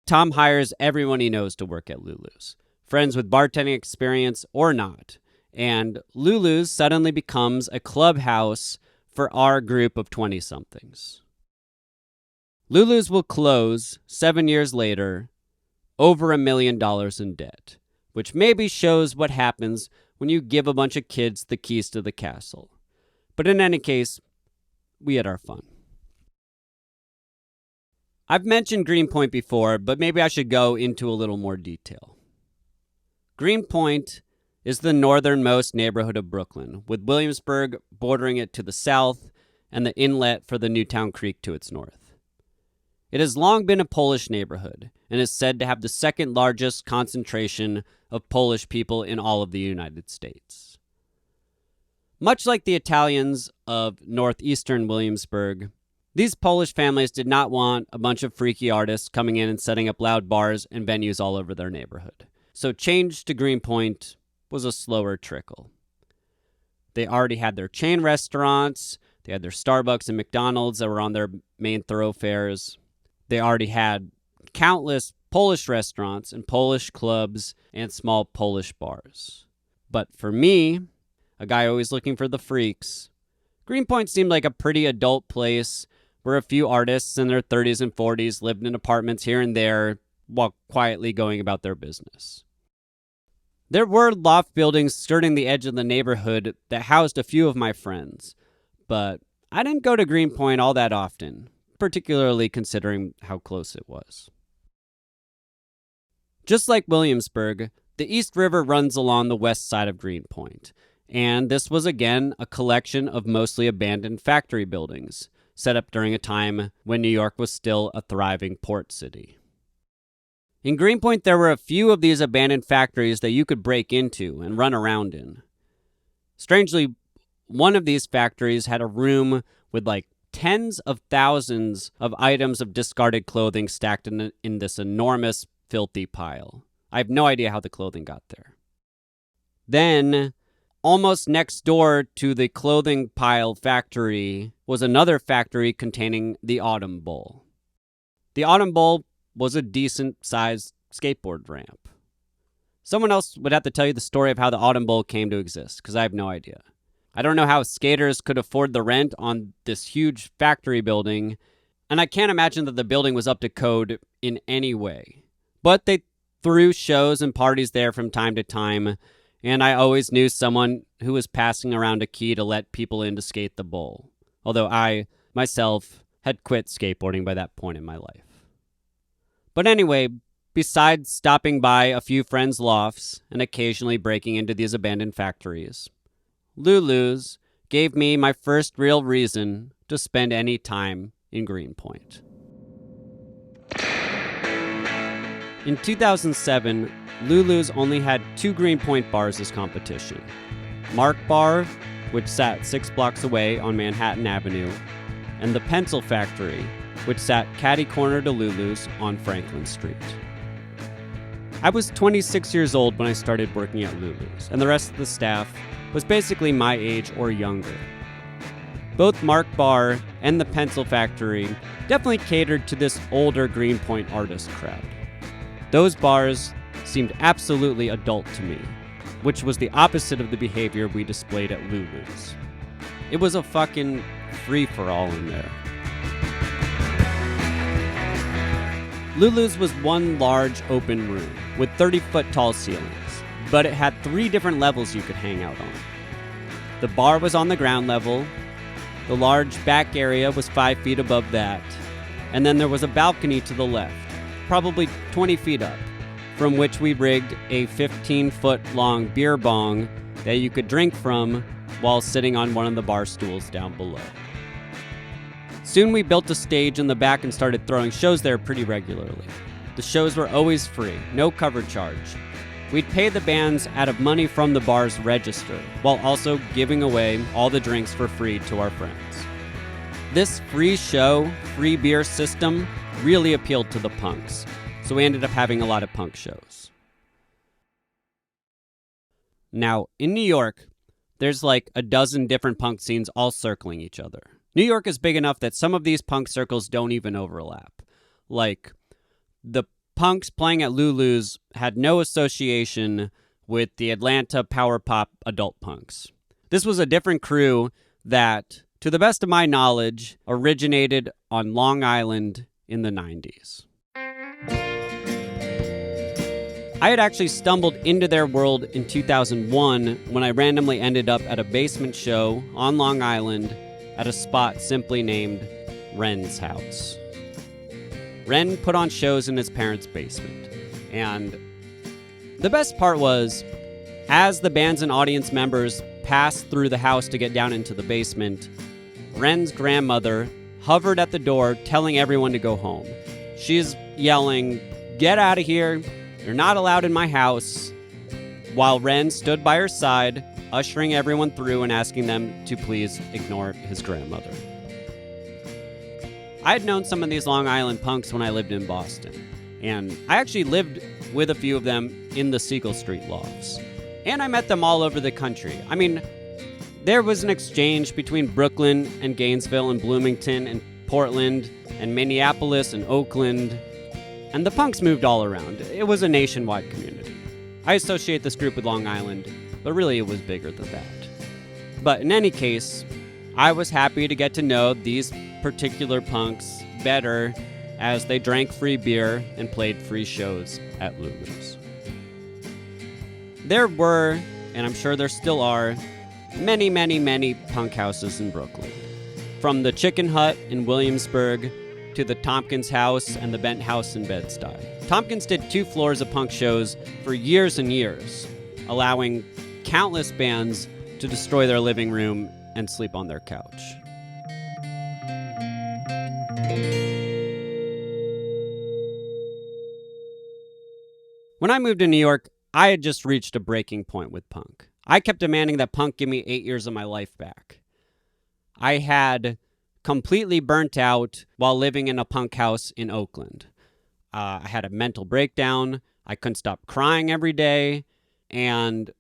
Tom hires everyone he knows to work at Lulu's, friends with bartending experience or not, and Lulu's suddenly becomes a clubhouse for our group of 20-somethings. Lulu's will close 7 years later, over $1 million in debt, which maybe shows what happens when you give a bunch of kids the keys to the castle. But in any case, we had our fun. I've mentioned Greenpoint before, but maybe I should go into a little more detail. Greenpoint is the northernmost neighborhood of Brooklyn, with Williamsburg bordering it to the south and the inlet for the Newtown Creek to its north. It has long been a Polish neighborhood and is said to have the second largest concentration of Polish people in all of the United States. Much like the Italians of northeastern Williamsburg, these Polish families did not want a bunch of freaky artists coming in and setting up loud bars and venues all over their neighborhood. So change to Greenpoint was a slower trickle. They already had their chain restaurants, they had their Starbucks and McDonald's that were on their main thoroughfares. They already had countless Polish restaurants and Polish clubs and small Polish bars. But for me, a guy always looking for the freaks, Greenpoint seemed like a pretty adult place where a few artists in their 30s and 40s lived in apartments here and there while quietly going about their business. There were loft buildings skirting the edge of the neighborhood that housed a few of my friends, but I didn't go to Greenpoint all that often, particularly considering how close it was. Just like Williamsburg, the East River runs along the west side of Greenpoint, and this was again a collection of mostly abandoned factory buildings, set up during a time when New York was still a thriving port city. In Greenpoint, there were a few of these abandoned factories that you could break into and run around in. Strangely, one of these factories had a room with like tens of thousands of items of discarded clothing stacked in this enormous, filthy pile. I have no idea how the clothing got there. Then, almost next door to the clothing pile factory was another factory containing the Autumn Bowl. The Autumn Bowl was a decent-sized skateboard ramp. Someone else would have to tell you the story of how the Autumn Bowl came to exist, because I have no idea. I don't know how skaters could afford the rent on this huge factory building, and I can't imagine that the building was up to code in any way. But they threw shows and parties there from time to time, and I always knew someone who was passing around a key to let people in to skate the bowl. Although I, myself, had quit skateboarding by that point in my life. But anyway, besides stopping by a few friends' lofts and occasionally breaking into these abandoned factories, Lulu's gave me my first real reason to spend any time in Greenpoint. In 2007, Lulu's only had 2 Greenpoint bars as competition. Mark Bar, which sat 6 blocks away on Manhattan Avenue, and the Pencil Factory, which sat catty-corner to Lulu's on Franklin Street. I was 26 years old when I started working at Lulu's, and the rest of the staff was basically my age or younger. Both Mark Bar and the Pencil Factory definitely catered to this older Greenpoint artist crowd. Those bars seemed absolutely adult to me, which was the opposite of the behavior we displayed at Lulu's. It was a fucking free-for-all in there. Lulu's was one large open room with 30-foot tall ceilings, but it had 3 different levels you could hang out on. The bar was on the ground level, the large back area was 5 feet above that, and then there was a balcony to the left, probably 20 feet up, from which we rigged a 15-foot-long beer bong that you could drink from while sitting on one of the bar stools down below. Soon we built a stage in the back and started throwing shows there pretty regularly. The shows were always free, no cover charge. We'd pay the bands out of money from the bar's register, while also giving away all the drinks for free to our friends. This free show, free beer system really appealed to the punks, so we ended up having a lot of punk shows. Now, in New York, there's like a dozen different punk scenes all circling each other. New York is big enough that some of these punk circles don't even overlap. Like, the punks playing at Lulu's had no association with the Atlanta power pop adult punks. This was a different crew that, to the best of my knowledge, originated on Long Island in the 90s. I had actually stumbled into their world in 2001 when I randomly ended up at a basement show on Long Island at a spot simply named Ren's house. Ren put on shows in his parents' basement, and the best part was, as the bands and audience members passed through the house to get down into the basement, Ren's grandmother hovered at the door telling everyone to go home. She's yelling, "Get out of here, you're not allowed in my house," while Ren stood by her side, ushering everyone through and asking them to please ignore his grandmother. I had known some of these Long Island punks when I lived in Boston, and I actually lived with a few of them in the Siegel Street lofts. And I met them all over the country. I mean, there was an exchange between Brooklyn and Gainesville and Bloomington and Portland and Minneapolis and Oakland, and the punks moved all around. It was a nationwide community. I associate this group with Long Island, but really it was bigger than that. But in any case, I was happy to get to know these particular punks better as they drank free beer and played free shows at Lulu's. There were, and I'm sure there still are, many, many, many punk houses in Brooklyn. From the Chicken Hut in Williamsburg to the Tompkins House and the Bent House in Bed-Stuy. Tompkins did 2 floors of punk shows for years and years, allowing countless bands to destroy their living room and sleep on their couch. When I moved to New York, I had just reached a breaking point with punk. I kept demanding that punk give me 8 years of my life back. I had completely burnt out while living in a punk house in Oakland. I had a mental breakdown. I couldn't stop crying every day. And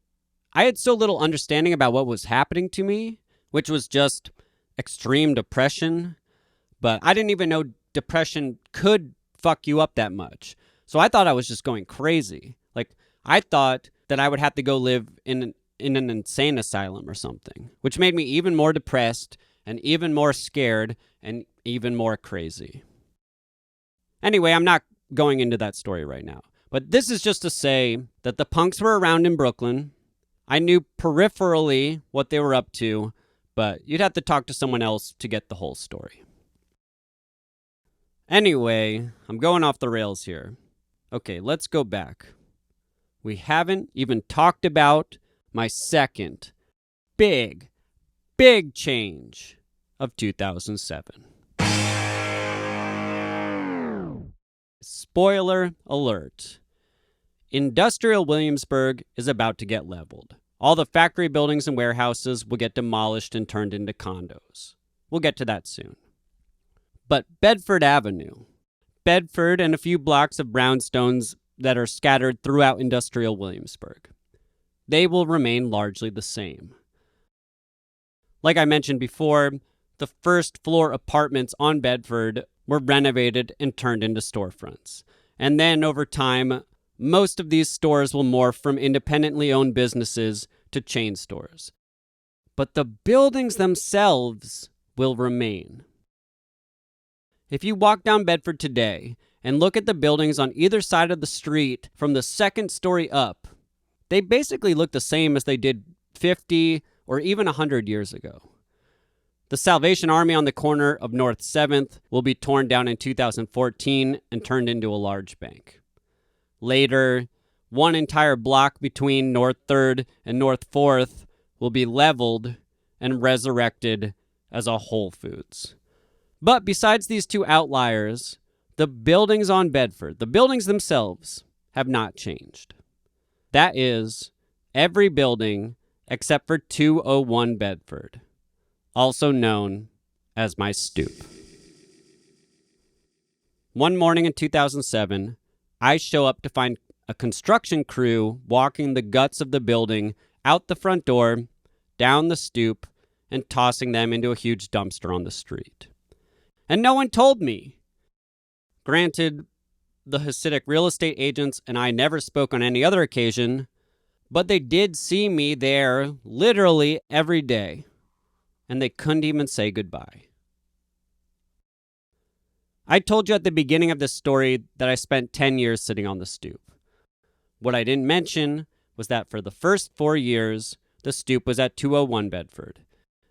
I had so little understanding about what was happening to me, which was just extreme depression. But I didn't even know depression could fuck you up that much. So I thought I was just going crazy. Like, I thought that I would have to go live in in an insane asylum or something, which made me even more depressed and even more scared and even more crazy. Anyway, I'm not going into that story right now, but this is just to say that the punks were around in Brooklyn. I knew peripherally what they were up to, but you'd have to talk to someone else to get the whole story. Anyway, I'm going off the rails here. Okay, let's go back. We haven't even talked about my second big change of 2007. Spoiler alert. Industrial Williamsburg is about to get leveled. All the factory buildings and warehouses will get demolished and turned into condos. We'll get to that soon. But Bedford Avenue, Bedford and a few blocks of brownstones that are scattered throughout industrial Williamsburg, they will remain largely the same. Like I mentioned before, the first floor apartments on Bedford were renovated and turned into storefronts. And then over time, most of these stores will morph from independently owned businesses to chain stores. But the buildings themselves will remain. If you walk down Bedford today and look at the buildings on either side of the street from the second story up, they basically look the same as they did 50 or even 100 years ago. The Salvation Army on the corner of North 7th will be torn down in 2014 and turned into a large bank. Later, one entire block between North 3rd and North 4th will be leveled and resurrected as a Whole Foods. But besides these two outliers, the buildings on Bedford, the buildings themselves, have not changed. That is, every building except for 201 Bedford, also known as my stoop. One morning in 2007, I show up to find a construction crew walking the guts of the building out the front door, down the stoop, and tossing them into a huge dumpster on the street. And no one told me. Granted, the Hasidic real estate agents and I never spoke on any other occasion, but they did see me there literally every day, and they couldn't even say goodbye. I told you at the beginning of this story that I spent 10 years sitting on the stoop. What I didn't mention was that for the first 4 years, the stoop was at 201 Bedford,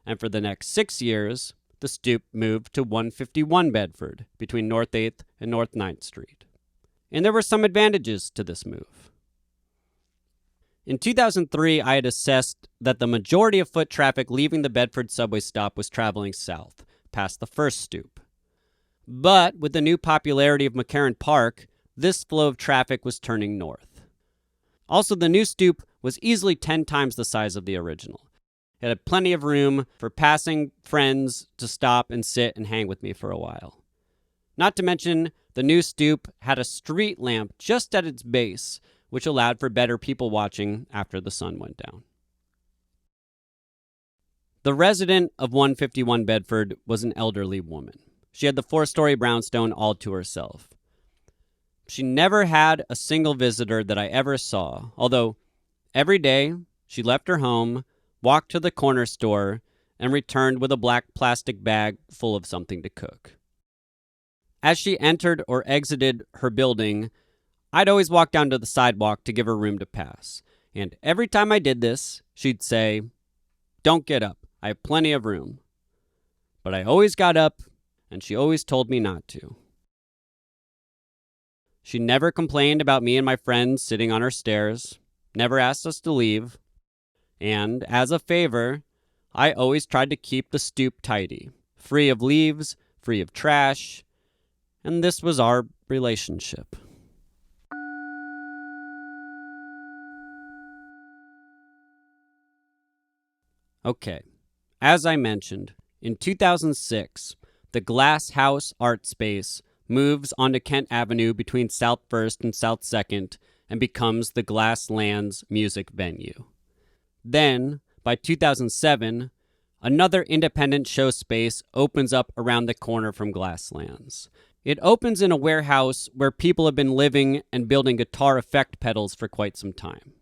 and for the next 6 years, the stoop moved to 151 Bedford between North 8th and North 9th Street. And there were some advantages to this move. In 2003, I had assessed that the majority of foot traffic leaving the Bedford subway stop was traveling south, past the first stoop. But with the new popularity of McCarran Park, this flow of traffic was turning north. Also, the new stoop was easily 10 times the size of the original. It had plenty of room for passing friends to stop and sit and hang with me for a while. Not to mention, the new stoop had a street lamp just at its base, which allowed for better people watching after the sun went down. The resident of 151 Bedford was an elderly woman. She had the 4-story brownstone all to herself. She never had a single visitor that I ever saw, although every day she left her home, walked to the corner store, and returned with a black plastic bag full of something to cook. As she entered or exited her building, I'd always walk down to the sidewalk to give her room to pass. And every time I did this, she'd say, "Don't get up. I have plenty of room." But I always got up, and she always told me not to. She never complained about me and my friends sitting on her stairs, never asked us to leave, and as a favor, I always tried to keep the stoop tidy, free of leaves, free of trash, and this was our relationship. Okay, as I mentioned, in 2006, the Glass House art space moves onto Kent Avenue between South 1st and South 2nd and becomes the Glasslands music venue. Then, by 2007, another independent show space opens up around the corner from Glasslands. It opens in a warehouse where people have been living and building guitar effect pedals for quite some time.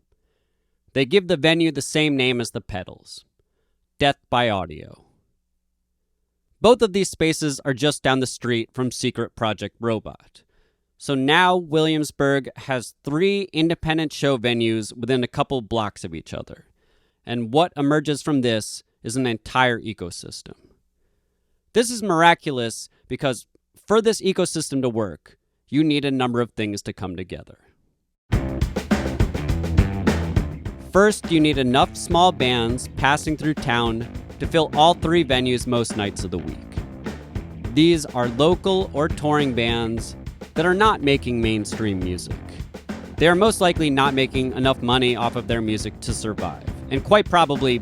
They give the venue the same name as the pedals, Death by Audio. Both of these spaces are just down the street from Secret Project Robot. So now Williamsburg has 3 independent show venues within a couple blocks of each other. And what emerges from this is an entire ecosystem. This is miraculous because for this ecosystem to work, you need a number of things to come together. First, you need enough small bands passing through town to fill all 3 venues most nights of the week. These are local or touring bands that are not making mainstream music. They are most likely not making enough money off of their music to survive, and quite probably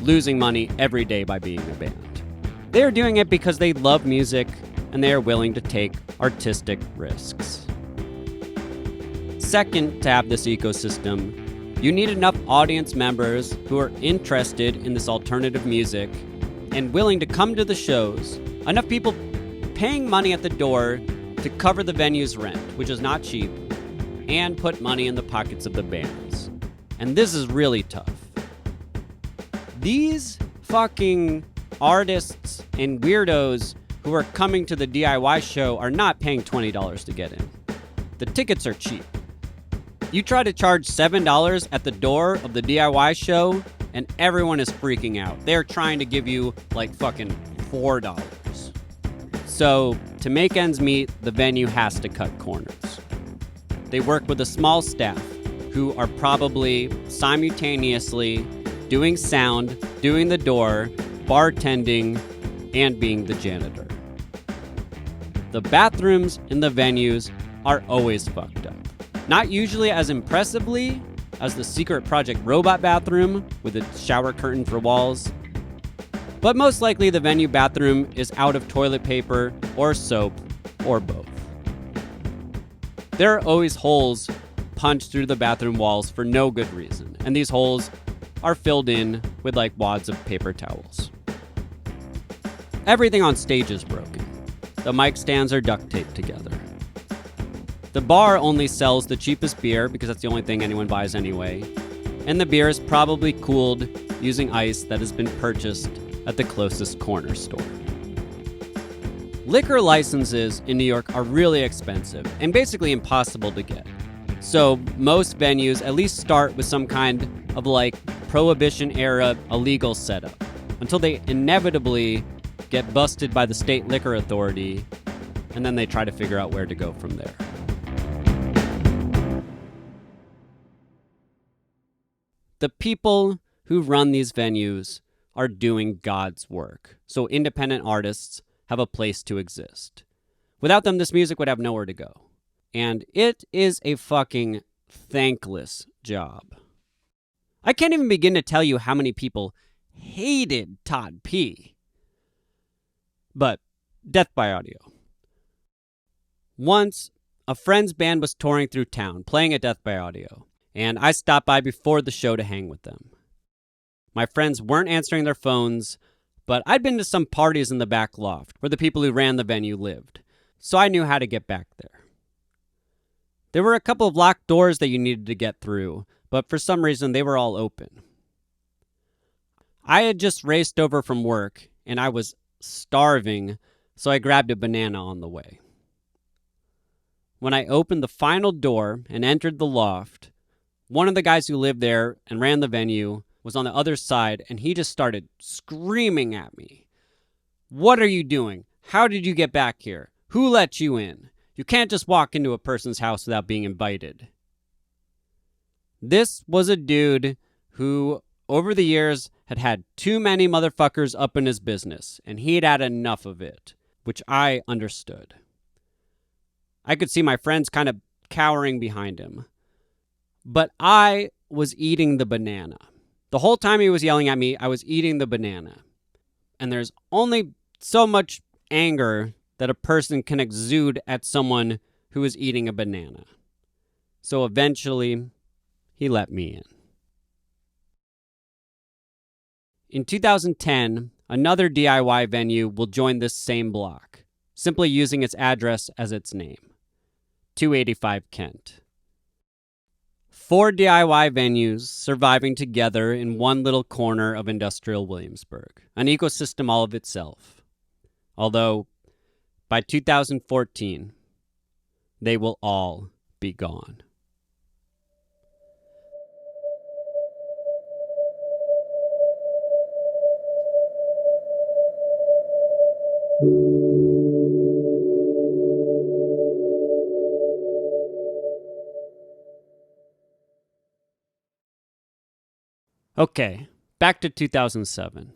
losing money every day by being a band. They are doing it because they love music and they are willing to take artistic risks. Second, to have this ecosystem, you need enough audience members who are interested in this alternative music and willing to come to the shows, enough people paying money at the door to cover the venue's rent, which is not cheap, and put money in the pockets of the bands. And this is really tough. These fucking artists and weirdos who are coming to the DIY show are not paying $20 to get in. The tickets are cheap. You try to charge $7 at the door of the DIY show, and everyone is freaking out. They're trying to give you like fucking $4. So, to make ends meet, the venue has to cut corners. They work with a small staff who are probably simultaneously doing sound, doing the door, bartending, and being the janitor. The bathrooms in the venues are always fucked up. Not usually as impressively as the Secret Project Robot bathroom with a shower curtain for walls, but most likely the venue bathroom is out of toilet paper or soap or both. There are always holes punched through the bathroom walls for no good reason, and these holes are filled in with like wads of paper towels. Everything on stage is broken. The mic stands are duct taped together. The bar only sells the cheapest beer because that's the only thing anyone buys anyway, and the beer is probably cooled using ice that has been purchased at the closest corner store. Liquor licenses in New York are really expensive and basically impossible to get. So most venues at least start with some kind of like Prohibition-era illegal setup until they inevitably get busted by the state liquor authority, and then they try to figure out where to go from there. The people who run these venues are doing God's work, so independent artists have a place to exist. Without them, this music would have nowhere to go. And it is a fucking thankless job. I can't even begin to tell you how many people hated Todd P. But Death by Audio. Once, a friend's band was touring through town, playing at Death by Audio, and I stopped by before the show to hang with them. My friends weren't answering their phones, but I'd been to some parties in the back loft where the people who ran the venue lived, so I knew how to get back there. There were a couple of locked doors that you needed to get through, but for some reason they were all open. I had just raced over from work, and I was starving, so I grabbed a banana on the way. When I opened the final door and entered the loft, one of the guys who lived there and ran the venue was on the other side, and he just started screaming at me. "What are you doing? How did you get back here? Who let you in? You can't just walk into a person's house without being invited." This was a dude who, over the years, had had too many motherfuckers up in his business, and he'd had enough of it, which I understood. I could see my friends kind of cowering behind him. But I was eating the banana. The whole time he was yelling at me, I was eating the banana. And there's only so much anger that a person can exude at someone who is eating a banana. So eventually, he let me in. In 2010, another DIY venue will join this same block, simply using its address as its name, 285 Kent. 4 DIY venues surviving together in one little corner of industrial Williamsburg, an ecosystem all of itself. Although, by 2014, they will all be gone. Okay, back to 2007.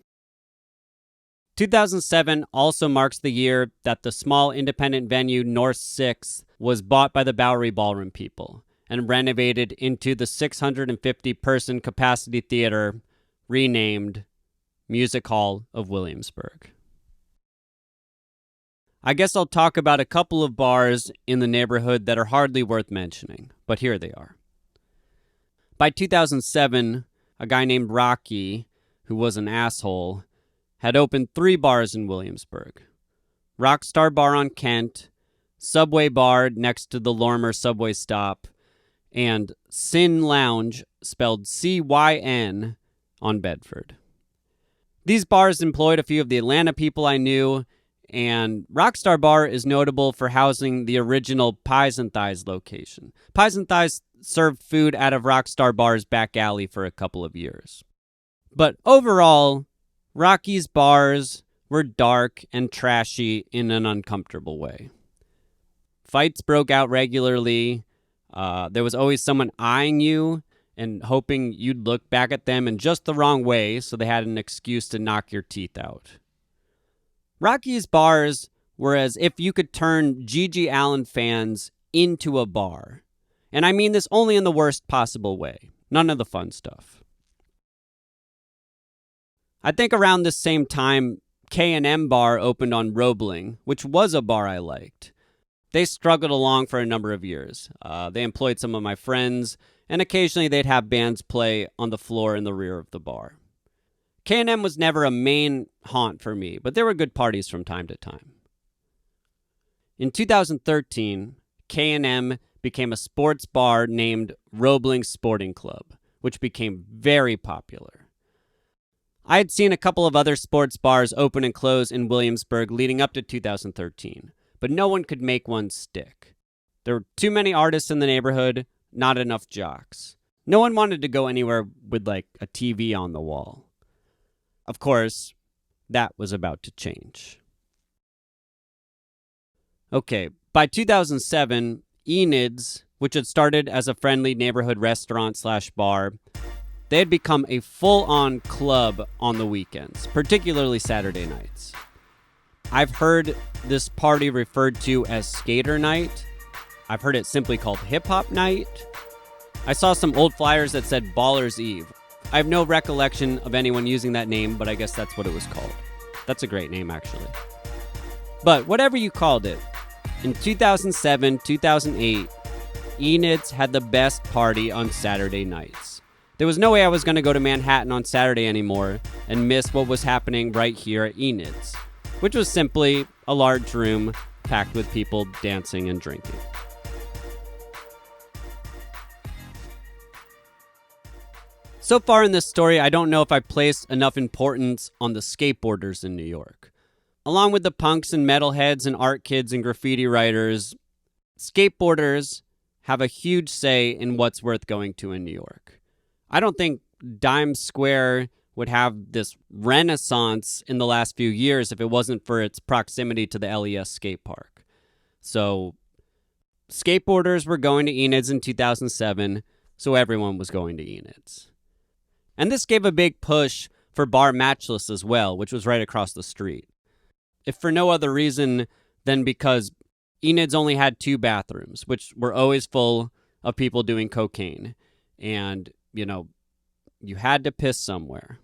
2007 also marks the year that the small independent venue North 6 was bought by the Bowery Ballroom people and renovated into the 650-person capacity theater renamed Music Hall of Williamsburg. I guess I'll talk about a couple of bars in the neighborhood that are hardly worth mentioning, but here they are. By 2007, a guy named Rocky, who was an asshole, had opened 3 bars in Williamsburg. Rockstar Bar on Kent, Subway Bar next to the Lorimer subway stop, and Sin Lounge, spelled C-Y-N, on Bedford. These bars employed a few of the Atlanta people I knew, and Rockstar Bar is notable for housing the original Pies and Thighs location. Pies and Thighs served food out of Rockstar Bar's back alley for a couple of years. But overall, Rocky's bars were dark and trashy in an uncomfortable way. Fights broke out regularly. There was always someone eyeing you and hoping you'd look back at them in just the wrong way so they had an excuse to knock your teeth out. Rocky's bars were as if you could turn Gigi Allen fans into a bar. And I mean this only in the worst possible way. None of the fun stuff. I think around this same time, K&M Bar opened on Roebling, which was a bar I liked. They struggled along for a number of years. They employed some of my friends, and occasionally they'd have bands play on the floor in the rear of the bar. K&M was never a main haunt for me, but there were good parties from time to time. In 2013, K&M became a sports bar named Roebling Sporting Club, which became very popular. I had seen a couple of other sports bars open and close in Williamsburg leading up to 2013, but no one could make one stick. There were too many artists in the neighborhood, not enough jocks. No one wanted to go anywhere with like a TV on the wall. Of course, that was about to change. Okay, by 2007, Enid's, which had started as a friendly neighborhood restaurant/bar, they had become a full-on club on the weekends, particularly Saturday nights. I've heard this party referred to as Skater Night. I've heard it simply called Hip Hop Night. I saw some old flyers that said Baller's Eve. I have no recollection of anyone using that name, but I guess that's what it was called. That's a great name, actually. But whatever you called it, in 2007, 2008, Enid's had the best party on Saturday nights. There was no way I was going to go to Manhattan on Saturday anymore and miss what was happening right here at Enid's, which was simply a large room packed with people dancing and drinking. So far in this story, I don't know if I placed enough importance on the skateboarders in New York. Along with the punks and metalheads and art kids and graffiti writers, skateboarders have a huge say in what's worth going to in New York. I don't think Dime Square would have this renaissance in the last few years if it wasn't for its proximity to the LES skate park. So, skateboarders were going to Enid's in 2007, so everyone was going to Enid's. And this gave a big push for Bar Matchless as well, which was right across the street. If for no other reason than because Enid's only had 2 bathrooms, which were always full of people doing cocaine. And, you had to piss somewhere.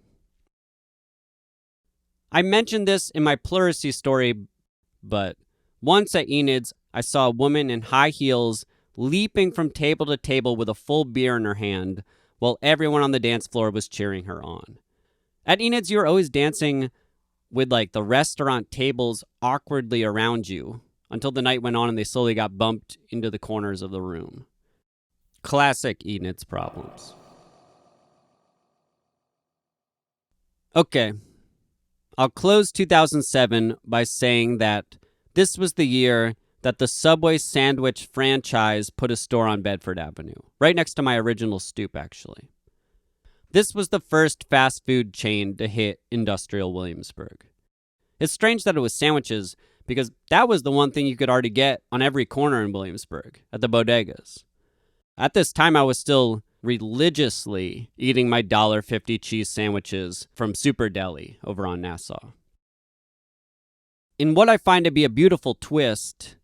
I mentioned this in my pleurisy story, but once at Enid's, I saw a woman in high heels leaping from table to table with a full beer in her hand, while everyone on the dance floor was cheering her on. At Enid's, you were always dancing with the restaurant tables awkwardly around you until the night went on and they slowly got bumped into the corners of the room. Classic eating its problems. Okay, I'll close 2007 by saying that this was the year that the Subway sandwich franchise put a store on Bedford Avenue, right next to my original stoop, actually. This was the first fast food chain to hit industrial Williamsburg. It's strange that it was sandwiches, because that was the one thing you could already get on every corner in Williamsburg, at the bodegas. At this time, I was still religiously eating my $1.50 cheese sandwiches from Super Deli over on Nassau. In what I find to be a beautiful twist,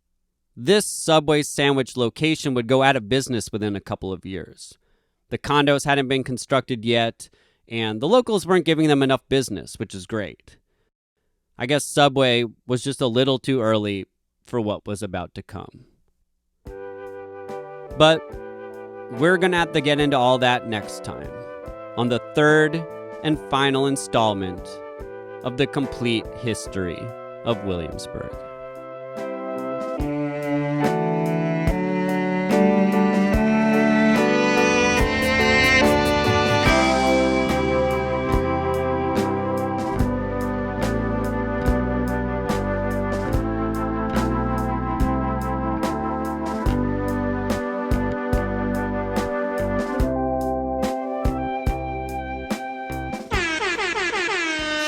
this Subway sandwich location would go out of business within a couple of years. The condos hadn't been constructed yet, and the locals weren't giving them enough business, which is great. I guess Subway was just a little too early for what was about to come. But we're going to have to get into all that next time, on the third and final installment of the complete history of Williamsburg.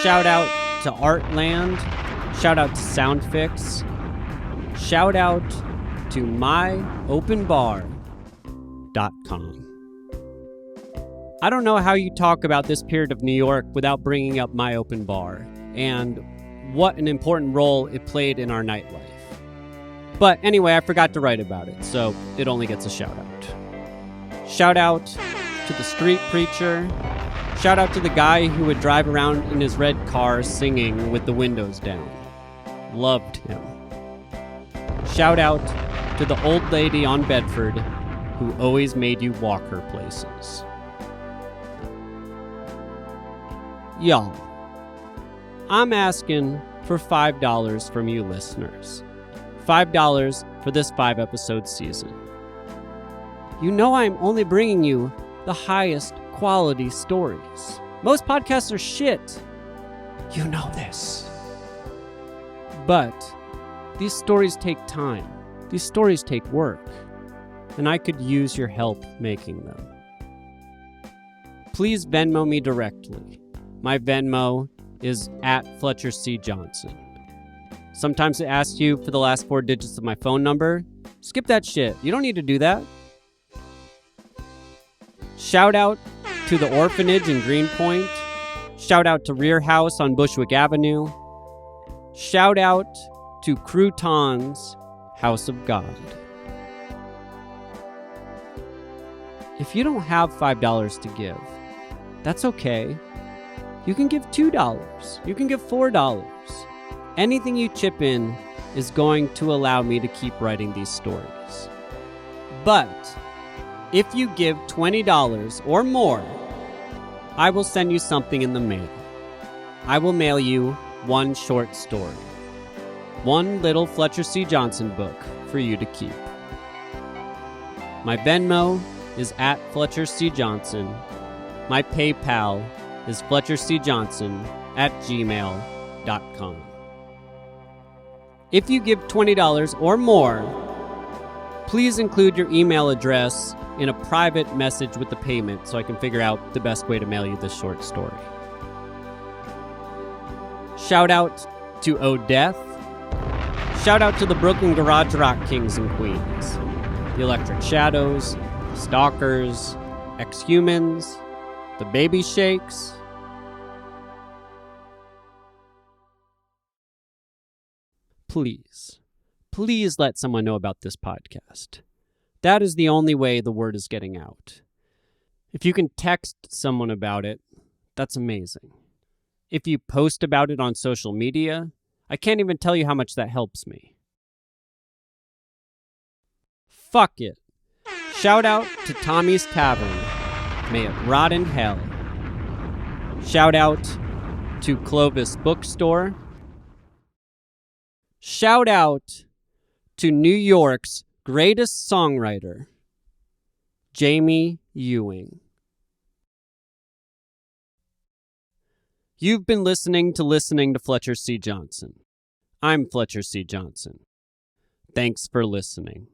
Shout out to Artland. Shout out to Soundfix. Shout out to myopenbar.com. I don't know how you talk about this period of New York without bringing up My Open Bar and what an important role it played in our nightlife. But anyway, I forgot to write about it, so it only gets a shout out. Shout out to the street preacher. Shout out to the guy who would drive around in his red car singing with the windows down. Loved him. Shout out to the old lady on Bedford who always made you walk her places. Y'all, I'm asking for $5 from you listeners. $5 for this 5-episode season. You know I'm only bringing you the highest quality stories. Most podcasts are shit. You know this. But these stories take time. These stories take work. And I could use your help making them. Please Venmo me directly. My Venmo is at Fletcher C. Johnson. Sometimes it asks you for the last 4 digits of my phone number. Skip that shit. You don't need to do that. Shout out to the orphanage in Greenpoint. Shout out to Rear House on Bushwick Avenue. Shout out to Crouton's House of God. If you don't have $5 to give, that's okay. You can give $2. You can give $4. Anything you chip in is going to allow me to keep writing these stories. But if you give $20 or more, I will send you something in the mail. I will mail you one short story. One little Fletcher C. Johnson book for you to keep. My Venmo is at Fletcher C. Johnson. My PayPal is fletchercjohnson@gmail.com. If you give $20 or more, please include your email address in a private message with the payment so I can figure out the best way to mail you this short story. Shout out to Odeth. Shout out to the Brooklyn Garage Rock Kings and Queens. The Electric Shadows, Stalkers, Ex-Humans, the Baby Shakes. Please let someone know about this podcast. That is the only way the word is getting out. If you can text someone about it, that's amazing. If you post about it on social media, I can't even tell you how much that helps me. Fuck it. Shout out to Tommy's Tavern. May it rot in hell. Shout out to Clovis Bookstore. Shout out to New York's greatest songwriter, Jamie Ewing. You've been listening to Fletcher C. Johnson. I'm Fletcher C. Johnson. Thanks for listening.